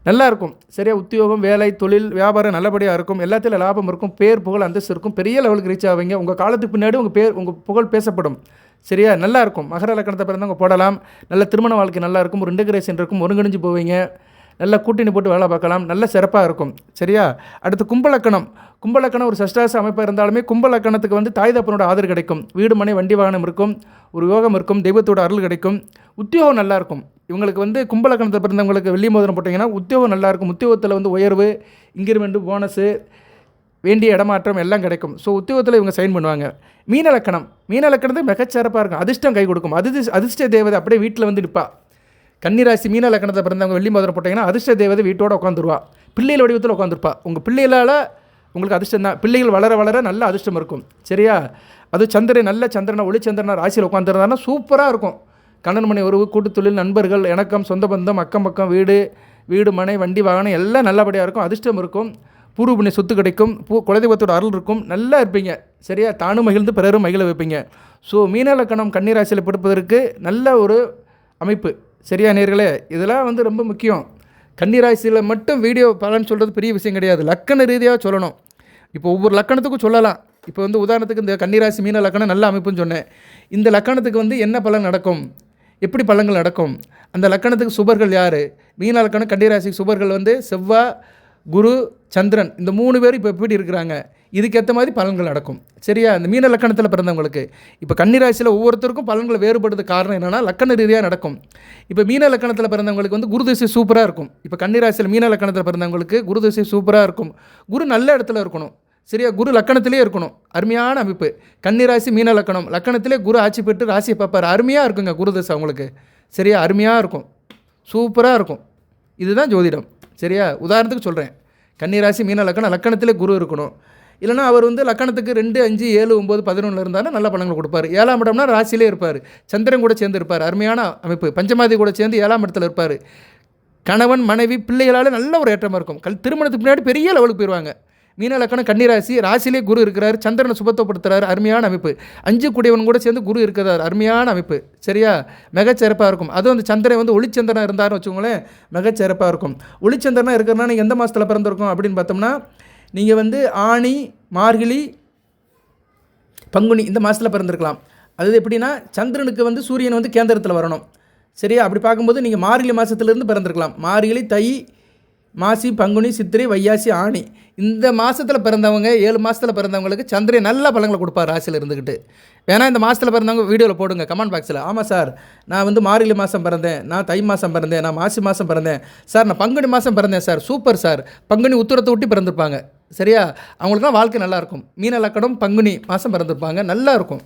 நல்லா இருக்கும். சரியா? உத்தியோகம், வேலை, தொழில், வியாபாரம் நல்லபடியாக இருக்கும். எல்லாத்திலும் லாபம் இருக்கும். பேர், புகழ், அந்தஸ்து இருக்கும். பெரிய லெவலுக்கு ரீச் ஆவீங்க. உங்கள் காலத்துக்கு பின்னாடி உங்கள் புகழ் பேசப்படும். சரியா? நல்லா இருக்கும். மகர லக்கணத்தை பிறந்தவங்க போடலாம். நல்ல திருமண வாழ்க்கை நல்லா இருக்கும். ஒரு இன்டகிரேஷன் இருக்கும். ஒருங்கிணைஞ்சு போவீங்க. நல்லா கூட்டணி போட்டு வேலை பார்க்கலாம். நல்ல சிறப்பாக இருக்கும். சரியா? அடுத்து கும்பலக்கணம். கும்பலக்கணம் ஒரு சஷ்டாச அமைப்பாக இருந்தாலுமே கும்பலக்கணத்துக்கு வந்து தாய் தப்பனோட ஆதரவு கிடைக்கும். வீடு, மனை, வண்டி, வாகனம் இருக்கும். ஒரு யோகம் இருக்கும். தெய்வத்தோட அருள் கிடைக்கும். உத்தியோகம் நல்லாயிருக்கும். இவங்களுக்கு வந்து கும்பலக்கணத்தில் பிறந்தவங்களுக்கு வெள்ளி மோதிரம் போட்டிங்கன்னா உத்தியோகம் நல்லாயிருக்கும். உத்தியோகத்தில் வந்து உயர்வு, இன்கிரிமெண்ட்டு, போனஸு, வேண்டிய இடமாற்றம் எல்லாம் கிடைக்கும். ஸோ உத்தியோகத்தில் இவங்க சைன் பண்ணுவாங்க. மீனலக்கணம். மீனலக்கணத்துக்கு மிகச்சிறப்பாக இருக்கும். அதிர்ஷ்டம் கை கொடுக்கும். அதிர்ஷ்ட தேவதை அப்படியே வீட்டில் வந்து நிற்பா. கன்னிராசி மீன லக்கணத்தை பிறந்தவங்க வெள்ளி மோதிரம் போட்டிங்கன்னா அதிர்ஷ்ட தேவதை வீட்டோட உட்காந்துருவா. பிள்ளைகள் வடிவத்தில் உட்காந்துருப்பா. உங்கள் பிள்ளைகளால் உங்களுக்கு அதிர்ஷ்டம் தான். பிள்ளைகள் வளர வளர நல்ல அதிர்ஷ்டம் இருக்கும். சரியா? அது சந்திரன் நல்ல சந்திரனை ஒளிச்சந்திரனை ராசியில் உட்காந்துருந்தாங்கன்னா சூப்பராக இருக்கும். கண்ணன் மனை உறவு, கூட்டுத்தொழில், நண்பர்கள், இணக்கம், சொந்த பந்தம், அக்கம் பக்கம், வீடு, மனை, வண்டி, வாகனம் எல்லாம் நல்லபடியாக இருக்கும். அதிர்ஷ்டம் இருக்கும். பூர்வ புண்ணிய சொத்து கிடைக்கும். குலதெய்வத்தோட அருள் இருக்கும். நல்லா இருப்பீங்க. சரியா? தானும் மகிழ்ந்து பிறரும் மகிழ வைப்பீங்க. ஸோ மீன லக்கணம் கன்னிராசியில் பிடிப்பதற்கு நல்ல ஒரு அமைப்பு. சரியா நேர்களே? இதெல்லாம் வந்து ரொம்ப முக்கியம். கன்னிராசியில் மட்டும் வீடியோ பலன் சொல்கிறது பெரிய விஷயம் கிடையாது. லக்கண ரீதியாக சொல்லணும். இப்போ ஒவ்வொரு லக்கணத்துக்கும் சொல்லலாம். இப்போ வந்து உதாரணத்துக்கு இந்த கன்னிராசி மீன லக்கணம் நல்ல அமைப்புன்னு சொன்னேன். இந்த லக்கணத்துக்கு வந்து என்ன பலன் நடக்கும், எப்படி பலன்கள் நடக்கும், அந்த லக்கணத்துக்கு சுபர்கள் யார்? மீன லக்கணம் கன்னிராசிக்கு சுபர்கள் வந்து செவ்வாய், குரு, சந்திரன். இந்த 3 பேர் இப்போ எப்படி இருக்கிறாங்க, இதுக்கேற்ற மாதிரி பலன்கள் நடக்கும். சரியா? இந்த மீன லக்கணத்தில் பிறந்தவங்களுக்கு இப்போ கன்னிராசியில் ஒவ்வொருத்தருக்கும் பலன்கள் வேறுபடுறது காரணம் என்னென்னா லக்கண ரீதியாக நடக்கும். இப்போ மீன லக்கணத்தில் பிறந்தவங்களுக்கு வந்து குரு திசை சூப்பராக இருக்கும். இப்போ கன்னிராசியில் மீன லக்கணத்தில் பிறந்தவங்களுக்கு குரு திசை சூப்பராக இருக்கும். குரு நல்ல இடத்துல இருக்கணும். சரியா? குரு லக்கணத்திலே இருக்கணும். அருமையான அமைப்பு. கன்னிராசி மீன லக்கணம் லக்கணத்திலே குரு ஆட்சி பெற்று ராசியை பார்ப்பார். அருமையாக இருக்குங்க குரு திசை அவங்களுக்கு. சரியா? அருமையாக இருக்கும். சூப்பராக இருக்கும். இதுதான் ஜோதிடம். சரியா? உதாரணத்துக்கு சொல்கிறேன். கன்னிராசி மீன லக்கணம் லக்கணத்திலே குரு இருக்கணும். இல்லைனா அவர் வந்து லக்கணத்துக்கு 2, 5, 7, 9, 11 இருந்தாலும் நல்ல பலன்கள் கொடுப்பார். 7ஆம் இடம்னா ராசியிலே இருப்பார். சந்திரன் கூட சேர்ந்து இருப்பார். அருமையான அமைப்பு. பஞ்சமாதி கூட சேர்ந்து 7ஆம் இடத்துல இருப்பார். கணவன், மனைவி, பிள்ளைகளால் நல்ல ஒரு ஏற்றமாக இருக்கும். திருமணத்துக்கு முன்னாடி பெரிய லெவலுக்கு போயிடுவாங்க. மீன லக்கணம் கன்னிராசி ராசியிலே குரு இருக்கிறார். சந்திரனை சுபத்துவப்படுத்துகிறார். அருமையான அமைப்பு. 5 கூடியவன் கூட சேர்ந்து குரு இருக்கிறார். அருமையான அமைப்பு. சரியா? மிகச்சிறப்பாக இருக்கும். அதுவும் அந்த சந்திரன் வந்து ஒளிச்சந்திரனாக இருந்தார்னு வச்சுக்கோங்களேன், மிகச்சிறப்பாக இருக்கும். ஒளிச்சந்திரனாக இருக்கிறனா நீங்கள் எந்த மாதத்தில் பிறந்திருக்கும் அப்படின்னு பார்த்தோம்னா, நீங்கள் வந்து ஆனி, மார்கழி, பங்குனி இந்த மாதத்தில் பிறந்திருக்கலாம். அது எப்படின்னா சந்திரனுக்கு வந்து சூரியன் வந்து கேந்திரத்தில் வரணும். சரியா? அப்படி பார்க்கும்போது நீங்கள் மார்கழி மாதத்துலேருந்து பிறந்திருக்கலாம். மார்கழி, தை, மாசி, பங்குனி, சித்திரை, வையாசி, ஆணி இந்த மாதத்தில் பிறந்தவங்க 7 மாதத்தில் பிறந்தவங்களுக்கு சந்திரன் நல்ல பலன்களை கொடுப்பார் ராசியில் இருந்துக்கிட்டு. வேணால் இந்த மாதத்தில் பிறந்தவங்க வீடியோவில் போடுங்க கமெண்ட் பாக்ஸில். ஆமாம் சார், நான் வந்து மார்கழி மாதம் பிறந்தேன், நான் தை மாதம் பிறந்தேன், நான் மாசி மாதம் பிறந்தேன் சார், நான் பங்குனி மாதம் பிறந்தேன் சார். Super sir. பங்குனி உத்தரத்தை ஒட்டி பிறந்திருப்பாங்க. சரியா? அவங்களுக்குலாம் வாழ்க்கை நல்லாயிருக்கும். மீன லக்கணம் பங்குனி மாதம் பிறந்திருப்பாங்க. நல்லா இருக்கும்.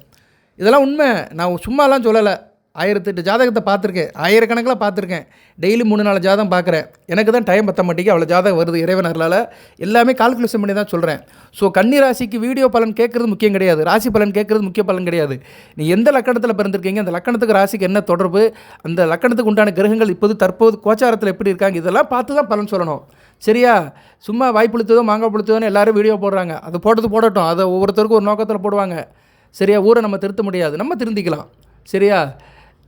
இதெல்லாம் உண்மை. நான் சும்மாலாம் சொல்லலை. 1008 ஜாதகத்தை பார்த்துருக்கேன். ஆயிரக்கணக்கில் பார்த்துருக்கேன். டெய்லி 3-4 ஜாதகம் பார்க்குறேன். எனக்கு தான் டைம் பற்ற மாட்டேங்க. அவ்வளோ ஜாதகம் வருது இறைவனர்களால். எல்லாமே கால்குலேஷன் பண்ணி தான் சொல்கிறேன். ஸோ கன்னி ராசிக்கு வீடியோ பலன் கேட்குறது முக்கியம் கிடையாது. ராசி பலன் கேட்குறது முக்கிய பலன் கிடையாது. நீ எந்த லக்கணத்தில் பிறந்திருக்கீங்க, அந்த லக்கணத்துக்கு ராசிக்கு என்ன தொடர்பு, அந்த லக்கணத்துக்கு உண்டான கிரகங்கள் தற்போது கோச்சாரத்தில் எப்படி இருக்காங்க, இதெல்லாம் பார்த்து தான் பலன் சொல்லணும். சரியா? சும்மா வாய்ப்புழுத்ததோ மாங்காய் புழுத்ததோன்னு எல்லாரும் வீடியோ போடுறாங்க. அது போடட்டும். அதை ஒவ்வொருத்தருக்கும் ஒரு நோக்கத்தில் போடுவாங்க. சரியா? ஊரை நம்ம திருத்த முடியாது, நம்ம திருந்திக்கலாம். சரியா?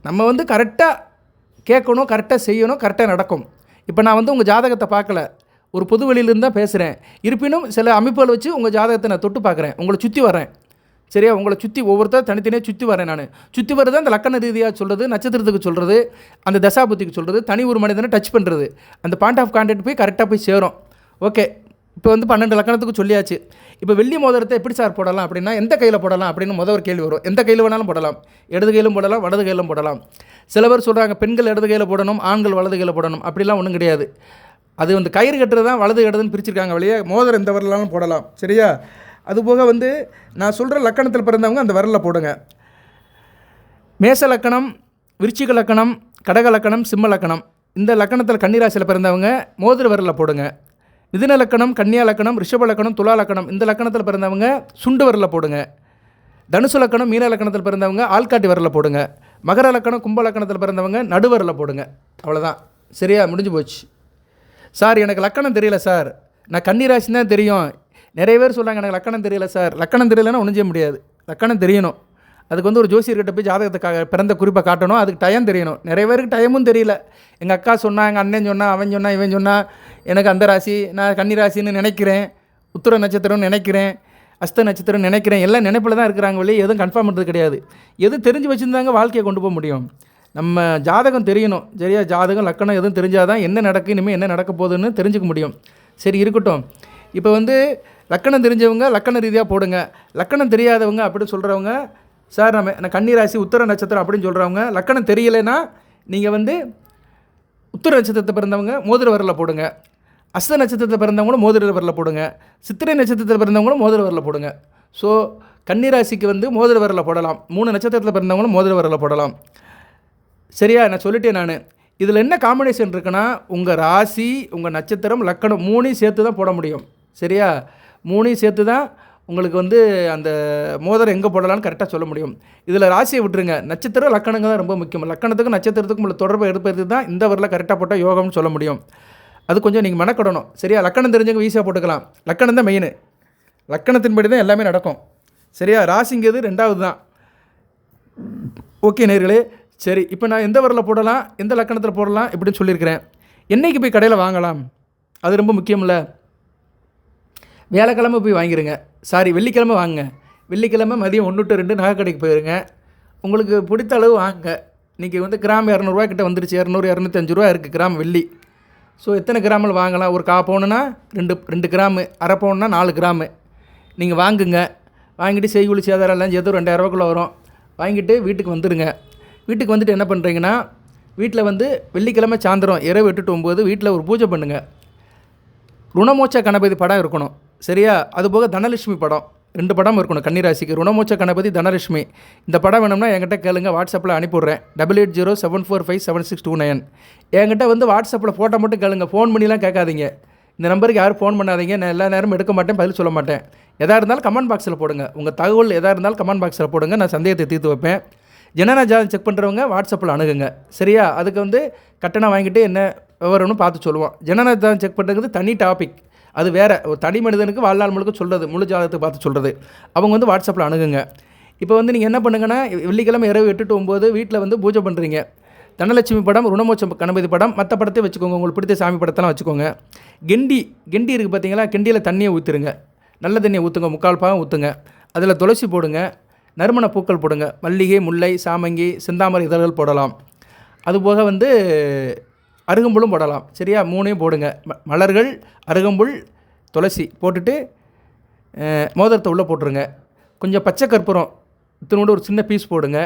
நம்ம வந்து கரெக்டாக கேட்கணும், கரெக்டாக செய்யணும், கரெக்டாக நடக்கும். இப்போ நான் வந்து உங்கள் ஜாதகத்தை பார்க்கல, ஒரு பொது வெளியிலேருந்து தான் பேசுகிறேன். இருப்பினும் சில அமைப்புகளை வச்சு உங்கள் ஜாதகத்தை நான் தொட்டு பார்க்குறேன். உங்களை சுற்றி வரேன். சரியா? உங்களை சுற்றி ஒவ்வொருத்தர் தனித்தனியாக சுற்றி வரேன். நான் சுற்றி வர்றது அந்த லக்கண ரீதியாக சொல்கிறது, நட்சத்திரத்துக்கு சொல்கிறது, அந்த தசாபுத்திக்கு சொல்கிறது, தனி ஒரு மனிதனை டச் பண்ணுறது, அந்த பாயிண்ட் ஆஃப் கான்டாக்ட் போய் கரெக்டாக போய் சேரும். ஓகே, இப்போ வந்து 12 லக்கணத்துக்கு சொல்லியாச்சு. இப்போ வெள்ளி மோதிரத்தை எப்படி சார் போடலாம் அப்படின்னா, எந்த கையில் போடலாம் அப்படின்னு ஒரு கேள்வி வரும். எந்த கையில் வேணாலும் போடலாம். இடது கையிலும் போடலாம், வலது கையிலும் போடலாம். சில பேர் சொல்கிறாங்க பெண்கள் இடது கையில் போடணும், ஆண்கள் வலது கையில் போடணும். அப்படிலாம் ஒன்றும் கிடையாது. அது வந்து கயிறு கட்டுறது தான் வலது இடதுன்னு பிரிச்சிருக்காங்க வழியே. மோதிரம் எந்த வரலாலும் போடலாம். சரியா? அதுபோக வந்து நான் சொல்கிற லக்கணத்தில் பிறந்தவங்க அந்த வரலில் போடுங்க. மேச லக்கணம், விருச்சிக லக்கணம், கடக லக்கணம், சிம்ம லக்கணம் இந்த லக்கணத்தில் கன்னிராசியில் பிறந்தவங்க மோதிர வரலில் போடுங்க. மிதுன லக்கணம், கன்னியா லக்கணம், ரிஷப லக்கணம், துலா லக்கணம் இந்த லக்கணத்தில் பிறந்தவங்க சுண்டு விரலில் போடுங்க. தனுசு லக்கணம், மீன லக்கணத்தில் பிறந்தவங்க ஆள்காட்டி விரலில் போடுங்க. மகர லக்கணம், கும்ப லக்கணத்தில் பிறந்தவங்க நடுவரில் போடுங்க. அவ்வளோதான். சரியா, முடிஞ்சு போச்சு. சார் எனக்கு லக்கணம் தெரியல சார், நான் கன்னிராசி தான் தெரியும். நிறைய பேர் சொல்கிறாங்க எனக்கு லக்கணம் தெரியல சார். லக்கணம் தெரியலன்னா ஒன்றும் செய்ய முடியாது. லக்கணம் தெரியணும். அதுக்கு வந்து ஒரு ஜோசியர்கிட்ட போய் ஜாதகத்தை பிறந்த குறிப்பை காட்டணும். அதுக்கு டைம் தெரியணும். நிறைய பேருக்கு டைமும் தெரியல. எங்கள் அக்கா சொன்னா, எங்கள் அண்ணன் சொன்னா, அவன் சொன்னா, இவன் சொன்னா, எனக்கு அந்த ராசி, நான் கன்னிராசின்னு நினைக்கிறேன், உத்திர நட்சத்திரம்னு நினைக்கிறேன், அஸ்த நட்சத்திரம் நினைக்கிறேன், எல்லாம் நினைப்பில் தான் இருக்கிறாங்க வெளியே. எதுவும் கன்ஃபார்ம் பண்ணுறது கிடையாது. எது தெரிஞ்சு வச்சுருந்தாங்க வாழ்க்கையை கொண்டு போக முடியும். நம்ம ஜாதகம் தெரியணும். சரியா, ஜாதகம் லக்கணம் எதுவும் தெரிஞ்சால் தான் என்ன நடக்கு, இனிமேல் என்ன நடக்க போகுதுன்னு தெரிஞ்சுக்க முடியும். சரி இருக்கட்டும். இப்போ வந்து லக்கணம் தெரிஞ்சவங்க லக்கண ரீதியாக போடுங்க. லக்கணம் தெரியாதவங்க அப்படின்னு சொல்கிறவங்க, சார் நான் கன்னிராசி உத்திர நட்சத்திரம் அப்படின்னு சொல்கிறவங்க, லக்கணம் தெரியலைன்னா நீங்கள் வந்து உத்திர நட்சத்திரத்தை பிறந்தவங்க மோதிர விரலில் போடுங்க. அஸ்த நட்சத்திரத்தை பிறந்தவங்களும் மோதிர விரலில் போடுங்க. சித்திரை நட்சத்திரத்தில் பிறந்தவங்களும் மோதிர விரலில் போடுங்க. ஸோ கன்னிராசிக்கு வந்து மோதிர விரலில் போடலாம். 3 நட்சத்திரத்தில் பிறந்தவங்களும் மோதிர விரலில் போடலாம். சரியா, நான் சொல்லிட்டேன். நான் இதில் என்ன காம்பினேஷன் இருக்குன்னா, உங்கள் ராசி, உங்கள் நட்சத்திரம், லக்கணம் 3 சேர்த்து தான் போட முடியும். சரியா, 3 சேர்த்து தான் உங்களுக்கு வந்து அந்த மோதிரம் எங்கே போடலான்னு கரெக்டாக சொல்ல முடியும். இதில் ராசியை விட்டுருங்க. நட்சத்திரம் லக்கணங்க தான் ரொம்ப முக்கியம். லக்கணத்துக்கும் நட்சத்திரத்துக்கும் உள்ள தொடர்பை எடுப்பது தான் இந்த வரல கரெக்டாக போட்டால் யோகம்னு சொல்ல முடியும். அது கொஞ்சம் நீங்கள் மெனக்கடணும். சரியா, லக்கணம் தெரிஞ்சவங்க ஈஸியாக போட்டுக்கலாம். லக்கணம் தான் மெயின். லக்கணத்தின்படி தான் எல்லாமே நடக்கும். சரியா, ராசிங்கிறது 2வது தான். ஓகே நேர்களே, சரி இப்போ நான் எந்த வரல போடலாம், எந்த லக்கணத்தில் போடலாம் இப்படின்னு சொல்லியிருக்கிறேன். என்றைக்கு போய் கடையில் வாங்கலாம், அது ரொம்ப முக்கியமில்ல. வியாழக்கிழமை போய் வாங்கிடுங்க. வெள்ளிக்கிழமை வாங்குங்க. வெள்ளிக்கிழமை மதியம் 1 to 2 நகை கடைக்கு போயிருங்க. உங்களுக்கு பிடித்த அளவு வாங்க. இன்றைக்கி வந்து கிராம் 200 கிட்ட வந்துருச்சு. 200 205 ரூபா இருக்குது கிராம் வெள்ளி. ஸோ எத்தனை கிராமில் வாங்கலாம்? ஒரு 1/4 பவுனுனா 2 கிராமு, 1/2 பவுன்னா 4 கிராமு நீங்கள் வாங்குங்க. வாங்கிட்டு செய்கூலி சேதாரம் எல்லாம் சேர்த்து 2000 ரூபாக்குள்ளே வரும். வாங்கிட்டு வீட்டுக்கு வந்துடுங்க. வீட்டுக்கு வந்துட்டு என்ன பண்ணுறீங்கன்னா, வீட்டில் வந்து வெள்ளிக்கிழமை சாயந்தரம் இரவு 8 to 9 வீட்டில் ஒரு பூஜை பண்ணுங்கள். ருணமோட்ச கணபதி படம் இருக்கணும். சரியா, அதுபோக தனலட்சுமி படம் 2 படம் இருக்கணும் கன்னிராசிக்கு. ருணமோட்ச கணபதி, தனலட்சுமி. இந்த படம் வேணும்னா என்கிட்ட கேளுங்க, வாட்ஸ்அப்பில் அனுப்பிவிட்றேன். 8807457629. என்கிட்ட வந்து வாட்ஸ்அப்பில் ஃபோட்டோ மட்டும் கேளுங்க. ஃபோன் பண்ணிலாம் கேட்காதீங்க. இந்த நம்பருக்கு யாரும் ஃபோன் பண்ணாதீங்க. நான் எல்லா நேரமும் எடுக்க மாட்டேன், பதில் சொல்ல மாட்டேன். எதாக இருந்தாலும் கமெண்ட் பாக்ஸில் போடுங்க. உங்கள் தகவல் எதாக இருந்தாலும் கமெண்ட் பாக்ஸில் போடுங்க. நான் சந்தேகத்தை தீர்த்து வைப்பேன். ஜனன ஜாதகம் செக் பண்ணுறவங்க வாட்ஸ்அப்பில் அணுகுங்க. சரியா, அதுக்கு வந்து கட்டணம் வாங்கிட்டு என்ன விவரம்னு பார்த்து சொல்லுவோம். ஜனன ஜாதகம் செக் பண்ணுறது தனி டாபிக். அது வேறு. ஒரு தனி மனிதனுக்கு வாழ்நாள் முழுக்க சொல்கிறது, முழு ஜாதகத்தை பார்த்து சொல்கிறது. அவங்க வந்து வாட்ஸ்அப்பில் அணுகுங்க. இப்போ வந்து நீங்கள் என்ன பண்ணுங்கன்னா, வெள்ளிக்கிழமை இரவு 8 to 9 வீட்டில் வந்து பூஜை பண்ணுறீங்க. தனலட்சுமி படம், ருணமோட்சம் கணபதி படம், மற்ற படத்தை வச்சுக்கோங்க. உங்களுக்கு பிடித்த சாமி படத்தெல்லாம் வச்சுக்கோங்க. கெண்டி இருக்குது பார்த்தீங்களா, கெண்டியில் தண்ணியை ஊற்றுருங்க. நல்ல தண்ணியை ஊற்றுங்க, 3/4 பாகம் ஊற்றுங்க. அதில் துளசி போடுங்க, நறுமண பூக்கள் போடுங்க. மல்லிகை, முல்லை, சாமங்கி, செந்தாமரை இதழ்கள் போடலாம். அதுபோக வந்து அருகம்புல்லும் போடலாம். சரியா, 3 போடுங்க. மலர்கள், அருகம்புல், துளசி போட்டுட்டு மோதிரத்தை உள்ளே போட்டுருங்க. கொஞ்சம் பச்சை கற்பூரம் இத்தினோடு ஒரு சின்ன பீஸ் போடுங்க.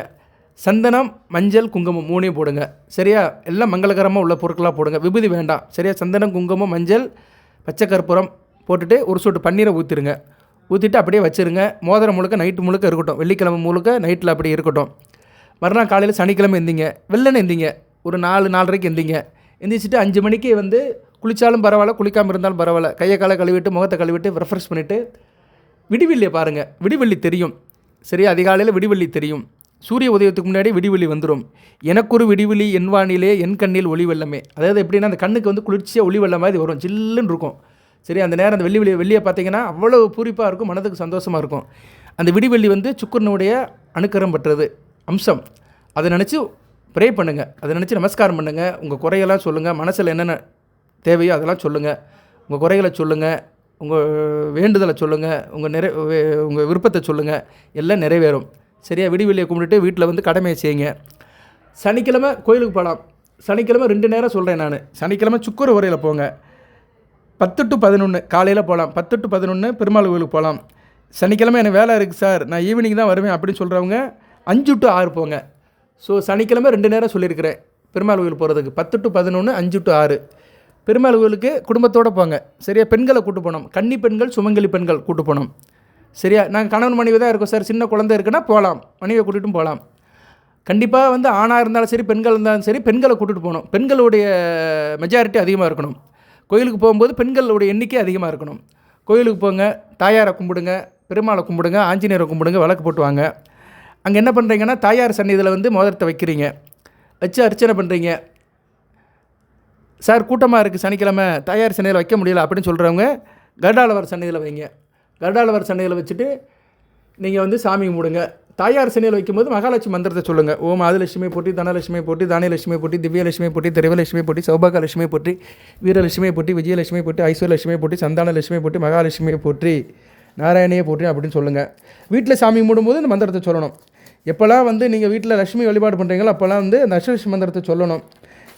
சந்தனம், மஞ்சள், குங்குமம் 3 போடுங்க. சரியா, எல்லாம் மங்களகரமாக உள்ள பொருட்களாக போடுங்க. விபூதி வேண்டாம். சரியா, சந்தனம், குங்குமம், மஞ்சள், பச்சை கற்பூரம் போட்டுட்டு ஒரு சொட்டு பன்னீரை ஊற்றிடுங்க. ஊற்றிட்டு அப்படியே வச்சுருங்க. மோதிரம் முழுக்க நைட்டு முழுக்க இருக்கட்டும். வெள்ளிக்கிழமை முழுக்க நைட்டில் அப்படி இருக்கட்டும். மறுநாள் காலையில் சனிக்கிழமை எந்திங்க. வெள்ளனை எந்திங்க. ஒரு 4-4:30 எந்திங்க. எந்திரிச்சிட்டு 5 மணிக்கு வந்து குளித்தாலும் பரவாயில்ல, குளிக்காமல் இருந்தாலும் பரவாயில்ல, கையை காலை கழுவிட்டு முகத்தை கழுவிட்டு ரெஃப்ரெஷ் பண்ணிவிட்டு விடிவெள்ளியை பாருங்கள். விடிவெள்ளி தெரியும். சரியா, அதிகாலையில் விடிவெள்ளி தெரியும். சூரிய உதயத்துக்கு முன்னாடி விடிவெளி வந்துடும். எனக்கொரு விடிவெளி என் வானிலே என் கண்ணில் ஒளி வெள்ளமே. அதாவது எப்படின்னா, அந்த கண்ணுக்கு வந்து குளிர்ச்சியாக ஒளி வெள்ளம் மாதிரி வரும், ஜில்லுன்னு இருக்கும். சரி, அந்த நேரம் அந்த வெள்ளியை பார்த்தீங்கன்னா அவ்வளோ பூரிப்பாக இருக்கும், மனதுக்கு சந்தோஷமாக இருக்கும். அந்த விடிவெள்ளி வந்து சுக்கிரனுடைய அணுக்கரம் பெற்றது அம்சம். அதை நினச்சி ப்ரே பண்ணுங்கள். அதை நினச்சி நமஸ்காரம் பண்ணுங்கள். உங்கள் குறையெல்லாம் சொல்லுங்கள். மனசில் என்னென்ன தேவையோ அதெல்லாம் சொல்லுங்கள். உங்கள் குறைகளை சொல்லுங்கள். உங்கள் வேண்டுதலை சொல்லுங்கள். உங்கள் விருப்பத்தை சொல்லுங்கள். எல்லாம் நிறைவேறும். சரியா, விடிவெள்ளியை கும்பிட்டுட்டு வீட்டில் வந்து கடமையை செய்யுங்க. சனிக்கிழமை கோயிலுக்கு போகலாம். சனிக்கிழமை 2 நேரம் சொல்கிறேன் நான். சனிக்கிழமை சுக்கர உரையில் போங்க. 10 to 11 காலையில் போகலாம். 10 to 11 பெருமாள் கோயிலுக்கு போகலாம். சனிக்கிழமை எனக்கு வேலை இருக்குது சார், நான் ஈவினிங் தான் வருவேன் அப்படின்னு சொல்கிறவங்க 5 to 6 போங்க. ஸோ சனிக்கிழமை 2 நேரம் சொல்லியிருக்கிறேன் பெருமாள் கோயில் போகிறதுக்கு. 10 to 11, 5 to 6 பெருமாள் கோயிலுக்கு குடும்பத்தோடு போங்க. சரியா, பெண்களை கூட்டு போனோம். கன்னி பெண்கள், சுமங்கலி பெண்கள் கூட்டு போனோம். சரியா, நாங்கள் கணவன் மனைவி தான் இருக்கோம் சார், சின்ன குழந்தை இருக்குன்னா போகலாம், மனைவியை கூட்டிகிட்டும் போகலாம். கண்டிப்பாக வந்து ஆணாக இருந்தாலும் சரி, பெண்கள் இருந்தாலும் சரி, பெண்களை கூட்டிகிட்டு போகணும். பெண்களுடைய மெஜாரிட்டி அதிகமாக இருக்கணும். கோயிலுக்கு போகும்போது பெண்களுடைய எண்ணிக்கை அதிகமாக இருக்கணும். கோயிலுக்கு போங்க, தாயாரை கும்பிடுங்க, பெருமாளை கும்பிடுங்க, ஆஞ்சநேயரை கும்பிடுங்க, விளக்கு போட்டு வாங்க. அங்கே என்ன பண்ணுறீங்கன்னா, தாயார் சந்நிதியில் வந்து மோதிரத்தை வைக்கிறீங்க, வச்சு அர்ச்சனை பண்ணுறீங்க. சார் கூட்டமாக இருக்குது சனிக்கிழமை, தாயார் சந்நிதியில் வைக்க முடியல அப்படின்னு சொல்கிறவங்க கருடாழ்வார் சந்நிதியில் வைங்க. கருடாழ்வார் சந்நிதியில் வச்சுட்டு நீங்கள் வந்து சாமி கும்பிடுங்க. தாயார் சந்நிதியில் வைக்கும்போது மகாலட்சுமி மந்திரத்தை சொல்லுங்கள். ஓம் ஆதிலட்சுமி போற்றி, தனலட்சுமி போற்றி, தானியலட்சுமி போற்றி, திவ்யலட்சுமி போற்றி, திரவலட்சுமி போற்றி, சௌபாகலட்சுமி போற்றி, வீரலட்சுமி போற்றி, விஜயலட்சுமி போற்றி, ஐஸ்வர்யலட்சுமி போற்றி, சந்தானலட்சுமி போற்றி, மகாலட்சுமி போற்றி, நாராயணியை போற்றி அப்படின்னு சொல்லுங்கள். வீட்டில் சாமி கும்பிடும்போது இந்த மந்திரத்தை சொல்லணும். எப்போல்லாம் வந்து நீங்கள் வீட்டில் லட்சுமி வழிபாடு பண்ணுறீங்களோ அப்போல்லாம் வந்து அந்த அஷ்டலட்சுமி மந்திரத்தை சொல்லணும்.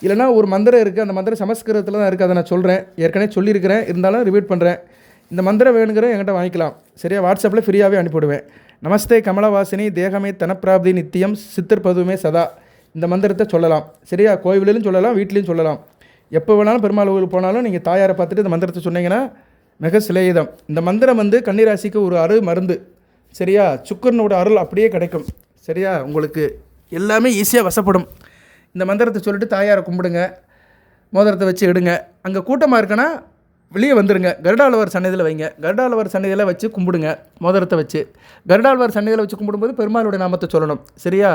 இல்லைனா ஒரு மந்திரம் இருக்குது, அந்த மந்திரம் சமஸ்கிருதத்தில் தான் இருக்குது, அதை நான் சொல்கிறேன், ஏற்கனவே சொல்லியிருக்கிறேன், இருந்தாலும் ரிப்பீட் பண்ணுறேன். இந்த மந்திரம் வேணுங்கிற என்கிட்ட வாங்கிக்கலாம். சரியா? வாட்ஸ்அப்பில் ஃப்ரீயாகவே அனுப்பிவிடுவேன். நமஸ்தே கமலவாசினி தேகமே தனப்பிராப்தி நித்தியம் சித்திர்பதுமே சதா. இந்த மந்திரத்தை சொல்லலாம். சரியா? கோவிலிலும் சொல்லலாம், வீட்லேயும் சொல்லலாம். எப்போ வேணாலும் பெருமாள் கோவிலுக்கு போனாலும் நீங்கள் தாயாரை பார்த்துட்டு இந்த மந்திரத்தை சொன்னீங்கன்னா மிக சிலேதம். இந்த மந்திரம் வந்து கன்னிராசிக்கு ஒரு அரு மருந்து. சரியா? சுக்கரனோட அருள் அப்படியே கிடைக்கும். சரியா? உங்களுக்கு எல்லாமே ஈஸியாக வசப்படும். இந்த மந்திரத்தை சொல்லிட்டு தாயாரை கும்பிடுங்க, மோதிரத்தை வச்சு எடுங்க. அங்கே கூட்டமாக இருக்குன்னா வெளியே வந்துடுங்க. கருடாழ்வார் சன்னதியில் வைங்க. கருடாழ்வார் சன்னதியில் வச்சு கும்பிடுங்க, மோதிரத்தை வச்சு. கருடாழ்வார் சன்னதியில் வச்சு கும்பிடும்போது பெருமாளுடைய நாமத்தை சொல்லணும். சரியா?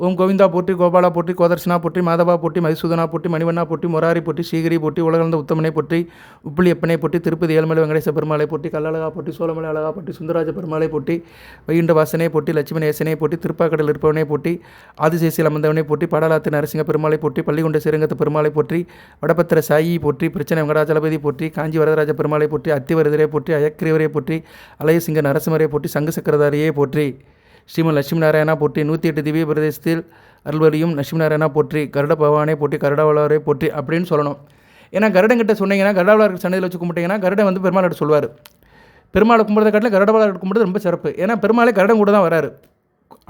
ஓம் கோவிந்தா போற்றி, கோபாலா போற்றி, கோதர்ஷனா போற்றி, மாதவா போற்றி, மதிசூதனா போற்றி, மணிவண்ணா போற்றி, முராரி போற்றி, ஸ்ரீகிரி போற்றி, உலகளந்த உத்தமனை போற்றி, உப்பிலியப்பனை போற்றி, திருப்பதி ஏழுமலை வெங்கடேச பெருமாளை போற்றி, கல்லழகா போற்றி, சோழமலை அழகா போற்றி, சுந்தராஜ பெருமாளை போற்றி, வைகுண்ட வாசனை போற்றி, லட்சுமி நேசனை போற்றி, திருப்பாக்கடல் இருப்பவனை போற்றி, ஆதிசேசியில் அமர்ந்தவனை போற்றி, பாடலாத்து நரசிங்க பெருமாளை போற்றி, பள்ளிகொண்ட சிறங்கத்து பெருமாளை போற்றி, வடபத்திர சாயி போற்றி, பிரச்சனை வெங்கடாஜலபதி போற்றி, காஞ்சி வரதராஜ பெருமாளை போற்றி, அத்திவரதரை போற்றி, அயக்கிரிவரை போற்றி, அலையசிங்க நரசிம்மரை போற்றி, சங்கு சக்கரதாரியை போற்றி, ஸ்ரீமன் லட்சுமி நாராயணா போற்றி, 108 திவ்ய பிரதேசத்தில் அருள்வரியும் லட்சுமி நாராயணா போற்றி, கருட பகவானை போற்றி, கருடாவளவரை போற்றி அப்படின்னு சொல்லணும். ஏன்னா கருடங்கிட்ட சொன்னீங்கன்னா, கருடாவளவர் சன்னதியில் வச்சு கும்பிட்டீங்கன்னா கருடன் வந்து பெருமாள்கிட்ட சொல்வார். பெருமாளை கும்பிட்றத காட்டில் கருடாவளவர் கும்பிட்றது ரொம்ப சிறப்பு. ஏன்னா பெருமாளே கருடன் கூட தான் வராரு.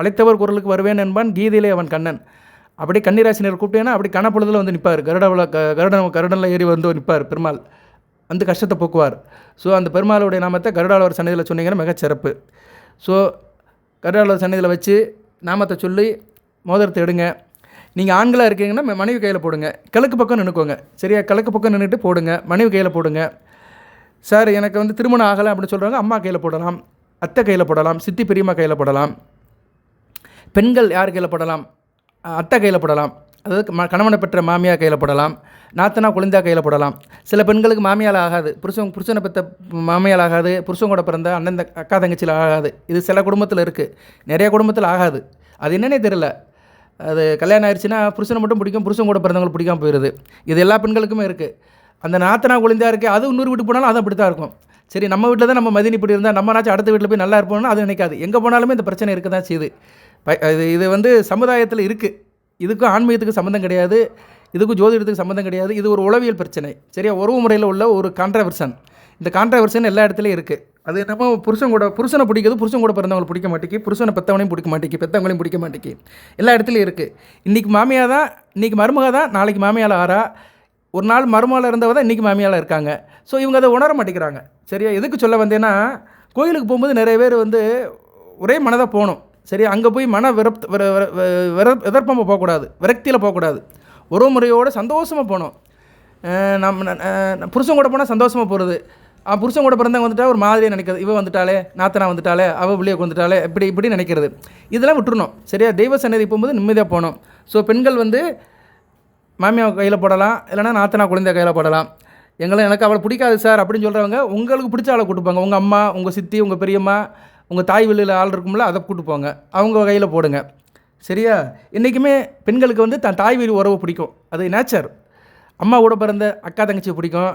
அழைத்தவர் குரலுக்கு வருவேன் என்பான், கீதையிலே அவன் கண்ணன். அப்படியே கன்னிராசினர் கூப்பிட்டேன்னா அப்படி கணப்பொழுதில் வந்து நிற்பார். கருடனில் ஏறி வந்து நிற்பார் பெருமாள், வந்து கஷ்டத்தை போக்குவார். ஸோ அந்த பெருமாளுடைய நாமத்தை கருடாவளவர் சன்னதியில் சொன்னீங்கன்னா மிகச்சிறப்பு. ஸோ கருடாவளவர் சன்னதியில் வச்சு நாமத்தை சொல்லி மோதிரத்தை எடுங்க. நீங்கள் ஆண்களாக இருக்கீங்கன்னா மனைவி கையில் போடுங்க. கிழக்கு பக்கம் நின்றுக்கோங்க. சரியா? கிழக்கு பக்கம் நின்றுட்டு போடுங்க, மனைவி கையில் போடுங்க. சார் எனக்கு வந்து திருமணம் ஆகலை அப்படின்னு சொல்கிறவங்க அம்மா கையில் போடலாம், அத்தை கையில் போடலாம், சித்தி பெரியம்மா கையில் போடலாம். பெண்கள் யார் கையில் போடலாம்? அத்தை கையில் போடலாம். அதாவது கணவனை பெற்ற மாமியார் கையில் போடலாம், நாத்தனா குழந்தையா கையில் போடலாம். சில பெண்களுக்கு மாமியால் ஆகாது, புருஷனை பெற்ற மாமியால் ஆகாது, புருஷன் கூட பிறந்த அண்ணன் அக்கா தங்கச்சியில் ஆகாது. இது சில குடும்பத்தில் இருக்குது, நிறைய குடும்பத்தில் ஆகாது. அது என்னன்னே தெரியல. அது கல்யாணம் ஆயிடுச்சுன்னா புருஷனை மட்டும் பிடிக்கும், புருஷன் கூட பிறந்தவங்களுக்கு பிடிக்காமல் போயிடுது. இது எல்லா பெண்களுக்குமே இருக்குது. அந்த நாத்தனா குழந்தையா இருக்குது, அது இன்னொரு வீட்டுக்கு போனாலும் அது அப்படி தான் இருக்கும். சரி, நம்ம வீட்டில் தான் நம்ம மதினி இப்படி இருந்தால் நம்மனாச்சும் அடுத்த வீட்டில் போய் நல்லா இருப்போம்னா அது நினைக்காது. எங்கே போனாலுமே இந்த பிரச்சனை இருக்க தான் செய்யுது. இது வந்து சமுதாயத்தில் இருக்குது. இதுக்கும் ஆன்மீகத்துக்கு சம்மந்தம் கிடையாது, இதுக்கும் ஜோதிடத்துக்கு சம்மந்தம் கிடையாது. இது ஒரு உளவியல் பிரச்சனை. சரியா? உறவு முறையில் உள்ள ஒரு கான்ட்ரவர்சன். இந்த கான்ட்ரவர்சன் எல்லா இடத்துலையும் இருக்குது. அது என்னமோ புருஷனை பிடிக்கிறது, புருஷன் கூட பிறந்தவங்களை பிடிக்க மாட்டேங்கி, புருஷனை பெற்றவனையும் பிடிக்க மாட்டேங்கி, பெற்றவங்களையும் பிடிக்க மாட்டேங்கி, எல்லா இடத்துலையும் இருக்குது. இன்றைக்கி மாமியாக தான், இன்றைக்கி மருமக தான், நாளைக்கு மாமியால் ஆறா. ஒரு நாள் மருமகளை இருந்தவ தான் இன்றைக்கி மாமியால் இருக்காங்க. ஸோ இவங்க அதை உணர மாட்டேங்கிறாங்க. சரியா? எதுக்கு சொல்ல வந்தேன்னா, கோயிலுக்கு போகும்போது நிறைய பேர் வந்து ஒரே மனதாக போகணும். சரி, அங்கே போய் மன எதிர்ப்பமாக போகக்கூடாது, விரக்தியில் போகக்கூடாது. உறவு முறையோடு சந்தோஷமாக போகணும். புருஷன் கூட போனால் சந்தோஷமாக போகிறது. புருஷன் கூட பிறந்தவங்க வந்துட்டா ஒரு மாதிரியே நினைக்கிறது. இவ வந்துட்டாலே, நாத்தனா வந்துட்டாலே, அவள் பிள்ளையை வந்துட்டாலே, இப்படி நினைக்கிறது. இதெல்லாம் விட்டுருணும். சரியா? தெய்வ சன்னதி போகும்போது நிம்மதியாக போகணும். ஸோ பெண்கள் வந்து மாமியா கையில் போடலாம், இல்லைனா நாத்தனா குழந்தை கையில் போடலாம். எனக்கு அவளை பிடிக்காது சார் அப்படின்னு சொல்கிறவங்க உங்களுக்கு பிடிச்ச ஆளை கூட்டுப்பாங்க. உங்கள் அம்மா, உங்கள் சித்தி, உங்கள் பெரியம்மா, உங்கள் தாய் வெளியில் ஆள் இருக்கும்ல, அதை கூட்டு போங்க, அவங்க கையில் போடுங்க. சரியா? என்றைக்குமே பெண்களுக்கு வந்து தன் தாய் வீடு உறவு பிடிக்கும். அது நேச்சர். அம்மா கூட பிறந்த அக்கா தங்கச்சியை பிடிக்கும்.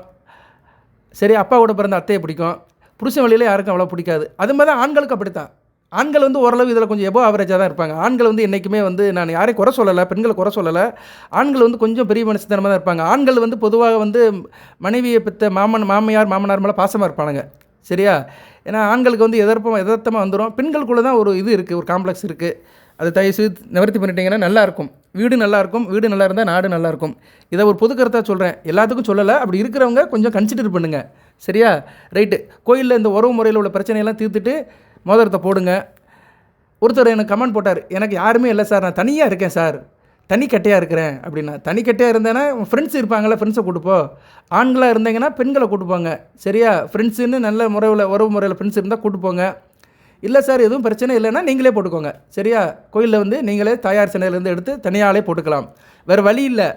சரி, அப்பா கூட பிறந்த அத்தையை பிடிக்கும். புருஷன் வழியில் யாருக்கும் அவ்வளோ பிடிக்காது. அது மாதிரி தான் ஆண்களுக்கு அப்படித்தான். ஆண்கள் வந்து ஓரளவு இதில் கொஞ்சம் எபோ ஆவரேஜாக தான் இருப்பாங்க. ஆண்கள் வந்து என்றைக்குமே வந்து, நான் யாரையும் குறை சொல்லலை, பெண்களை குறை சொல்லலை. ஆண்கள் வந்து கொஞ்சம் பெரிய மனசுத்தனமாக தான் இருப்பாங்க. ஆண்கள் வந்து பொதுவாக வந்து மனைவியை பெற்ற மாமியார் மாமனார் மேலே பாசமாக இருப்பானுங்க. சரியா? ஏன்னா ஆண்களுக்கு வந்து எதார்த்தமாக வந்துடும். பெண்களுக்குள்ளே தான் ஒரு இது இருக்குது, ஒரு காம்ப்ளெக்ஸ் இருக்குது. அதை தயவுசெய்து நிவர்த்தி பண்ணிட்டீங்கன்னா நல்லாயிருக்கும். வீடு நல்லாயிருக்கும். வீடு நல்லா இருந்தால் நாடு நல்லாயிருக்கும். இதை ஒரு பொது கருத்தாக சொல்கிறேன், எல்லாத்துக்கும் சொல்லலை. அப்படி இருக்கிறவங்க கொஞ்சம் கன்சிடர் பண்ணுங்கள். சரியா? ரைட்டு. கோயிலில் இந்த உறவு முறையில் உள்ள பிரச்சனையெல்லாம் தீர்த்துட்டு மோதிரத்தை போடுங்க. ஒருத்தர் எனக்கு கமெண்ட் போட்டார், எனக்கு யாருமே இல்லை சார், நான் தனியாக இருக்கேன் சார், தனிக்கட்டையாக இருக்கிறேன் அப்படின்னா, தனிக்கட்டையாக இருந்தேன்னா ஃப்ரெண்ட்ஸ் இருப்பாங்கள்ல, ஃப்ரெண்ட்ஸை கூட்டுப்போ. ஆண்களாக இருந்தீங்கன்னா பெண்களை கூட்டுப்போங்க. சரியா? ஃப்ரெண்ட்ஸுன்னு நல்ல உறவு முறையில் ஃப்ரெண்ட்ஸ் இருந்தால் கூட்டுப்போங்க. இல்லை சார் எதுவும் பிரச்சனை இல்லைன்னா நீங்களே போட்டுக்கோங்க. சரியா? கோயிலில் வந்து நீங்களே தாயார் சிலையிலேருந்து எடுத்து தனியாலே போட்டுக்கலாம். வேறு வழி இல்லை.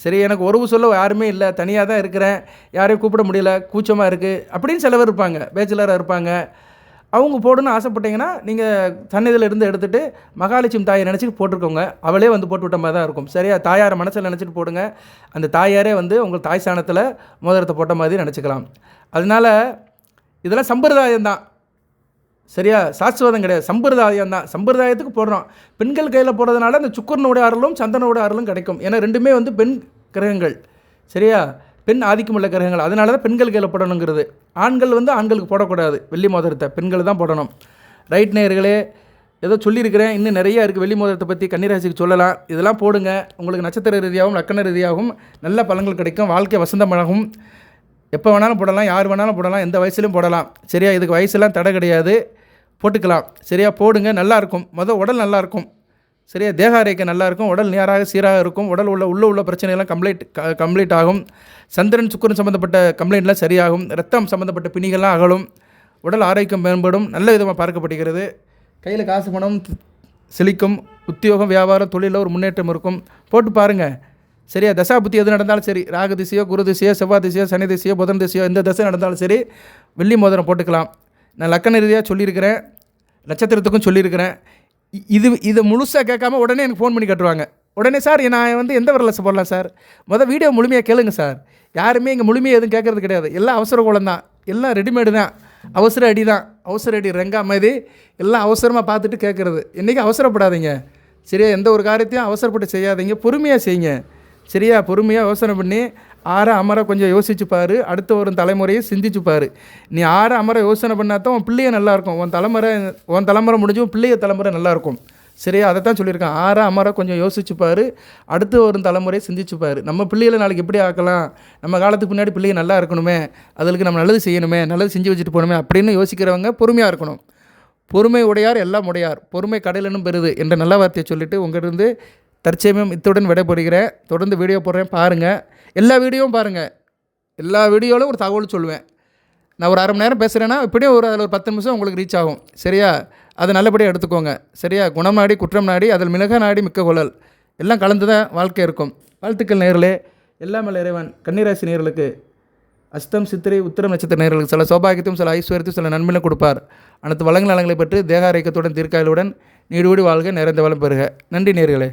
சரி, எனக்கு உறவு சொல்ல யாருமே இல்லை, தனியாக தான் இருக்கிறேன், யாரையும் கூப்பிட முடியல, கூச்சமாக இருக்குது அப்படின்னு சில பேர் இருப்பாங்க, பேச்சுலராக இருப்பாங்க. அவங்க போடணும்னு ஆசைப்பட்டீங்கன்னா நீங்கள் சன்னதியில் இருந்து எடுத்துகிட்டு மகாலட்சுமி தாயை நினச்சிட்டு போட்டிருக்கோங்க. அவளே வந்து போட்டு விட்ட மாதிரி தான் இருக்கும். சரியா? தாயாரை மனசில் நினச்சிட்டு போடுங்க. அந்த தாயாரே வந்து உங்கள் தாய் ஸ்தானத்தில் மோதிரத்தை போட்ட மாதிரி நினச்சிக்கலாம். அதனால் இதெல்லாம் சம்பிரதாயம் தான். சரியா? சாஸ்வதம் கிடையாது, சம்பிரதாயம் தான். சம்பிரதாயத்துக்கு போடுறோம். பெண்கள் கையில் போடுறதுனால அந்த சுக்கரனுடைய அருளும் சந்தனோட அருளும் கிடைக்கும். ஏன்னா ரெண்டுமே வந்து பெண் கிரகங்கள். சரியா? பெண் ஆதிக்கம் உள்ள கிரகங்கள். அதனால தான் பெண்கள் கையில் போடணுங்கிறது. ஆண்கள் வந்து ஆண்களுக்கு போடக்கூடாது வெள்ளி மோதிரத்தை, பெண்கள் தான் போடணும். ரைட் நேயர்களே, ஏதோ சொல்லியிருக்கிறேன், இன்னும் நிறையா இருக்குது வெள்ளி மோதிரத்தை பற்றி. கன்னிராசிக்கு சொல்லலாம். இதெல்லாம் போடுங்க, உங்களுக்கு நட்சத்திர ரீதியாகவும் லக்கண ரீதியாகவும் நல்ல பலன்கள் கிடைக்கும். வாழ்க்கை வசந்தமாகும். எப்போ வேணாலும் போடலாம், யார் வேணாலும் போடலாம், எந்த வயசுலையும் போடலாம். சரியா? இதுக்கு வயசுலாம் தடை கிடையாது, போட்டுக்கலாம். சரியா? போடுங்க, நல்லாயிருக்கும். உடல் நல்லாயிருக்கும். சரியா? தேக ஆரோக்கியம் நல்லாயிருக்கும். உடல் நேராக சீராக இருக்கும். உடல் உள்ள பிரச்சனைகள்லாம் கம்ப்ளீட் ஆகும். சந்திரன் சுக்கிரன் சம்மந்தப்பட்ட கம்ப்ளைண்ட்லாம் சரியாகும். ரத்தம் சம்மந்தப்பட்ட பிணிகள்லாம் அகலும். உடல் ஆரோக்கியம் மேம்படும். நல்ல விதமாக பார்க்கப்படுகிறது. கையில் காசு பணம் செழிக்கும். உத்தியோகம் வியாபாரம் தொழிலில் ஒரு முன்னேற்றம் இருக்கும். போட்டு பாருங்கள். சரியா? தசா புத்தி எது நடந்தாலும் சரி, ராகு திசையோ குரு திசையோ செவ்வாய் திசையோ சனி திசையோ புதன் திசையோ எந்த திசை நடந்தாலும் சரி வெள்ளி மோதிரம் போட்டுக்கலாம். நான் லக்கண ரீதியாக சொல்லியிருக்கிறேன், நட்சத்திரத்துக்கும் சொல்லியிருக்கிறேன். இதை முழுசாக கேட்காம உடனே எனக்கு ஃபோன் பண்ணி கட்டுவாங்க. உடனே சார் நான் வந்து எந்த வரல போடலாம் சார், வீடியோ முழுமையாக கேளுங்க சார். யாருமே இங்கே முழுமையாக எதுவும் கேட்குறது கிடையாது. எல்லாம் அவசர கோலம் தான், எல்லாம் ரெடிமேடு தான், அவசர அடி தான். அவசர அடி ரெங்கா மாதிரி எல்லாம் அவசரமாக பார்த்துட்டு கேட்குறது. இன்றைக்கி அவசரப்படாதீங்க. சரியா? எந்த ஒரு காரியத்தையும் அவசரப்பட்டு செய்யாதீங்க, பொறுமையாக செய்யுங்க. சரியா? பொறுமையாக யோசனை பண்ணி அமர கொஞ்சம் யோசிச்சுப்பார். அடுத்த ஒரு தலைமுறையை சிந்திச்சுப்பார். நீ அமர யோசனை பண்ணால் தான் உன் பிள்ளைய நல்லாயிருக்கும். உன் தலைமுறை முடிஞ்சும் பிள்ளைய தலைமுறை நல்லாயிருக்கும். சரியா? அதை தான் சொல்லியிருக்கான். அமர கொஞ்சம் யோசிச்சுப்பார், அடுத்த ஒரு தலைமுறையை சிந்திச்சுப்பார். நம்ம பிள்ளைகளை நாளைக்கு எப்படி ஆக்கலாம், நம்ம காலத்துக்கு பின்னாடி பிள்ளைங்க நல்லா இருக்கணுமே, அதுக்கு நம்ம நல்லது செய்யணுமே, நல்லது செஞ்சு வச்சுட்டு போகணுமே அப்படின்னு யோசிக்கிறவங்க பொறுமையாக இருக்கணும். பொறுமை உடையார் எல்லாம் உடையார், பொறுமை கடலினும் பெறுது என்ற நல்ல வார்த்தையை சொல்லிவிட்டு உங்கள்கிட்ட தற்சமயம் இத்துடன் விடைபெறுகிறேன். தொடர்ந்து வீடியோ போடுறேன், பாருங்கள். எல்லா வீடியோவும் பாருங்கள். எல்லா வீடியோவிலும் ஒரு தகவல் சொல்லுவேன். நான் ஒரு அரை மணி நேரம் பேசுகிறேன்னா இப்படியே அதில் ஒரு 10 நிமிஷம் உங்களுக்கு ரீச் ஆகும். சரியா? அதை நல்லபடியாக எடுத்துக்கோங்க. சரியா? குணம் நாடி குற்றம் நாடி அதில் மிளக நாடி மிக்க கொள்ளல் எல்லாம் கலந்து தான் வாழ்க்கை இருக்கும். வாழ்த்துக்கள் நேயர்களே. எல்லாமே இறைவன் கன்னிராசி நேயர்களுக்கு அஸ்தம் சித்திரை உத்திரம் நட்சத்திர நேயர்களுக்கு சில சௌபாகியத்தையும் சில ஐஸ்வர்யத்தையும் சில நன்மையிலும் கொடுப்பார். அனைத்து வளங்கள் நலங்களை பெற்று தேக ஆரோக்கியத்துடன் தீர்க்காயலுடன் நீடூடி வாழ்க, நிறைந்த வளம் பெறுக. நன்றி நேயர்களே.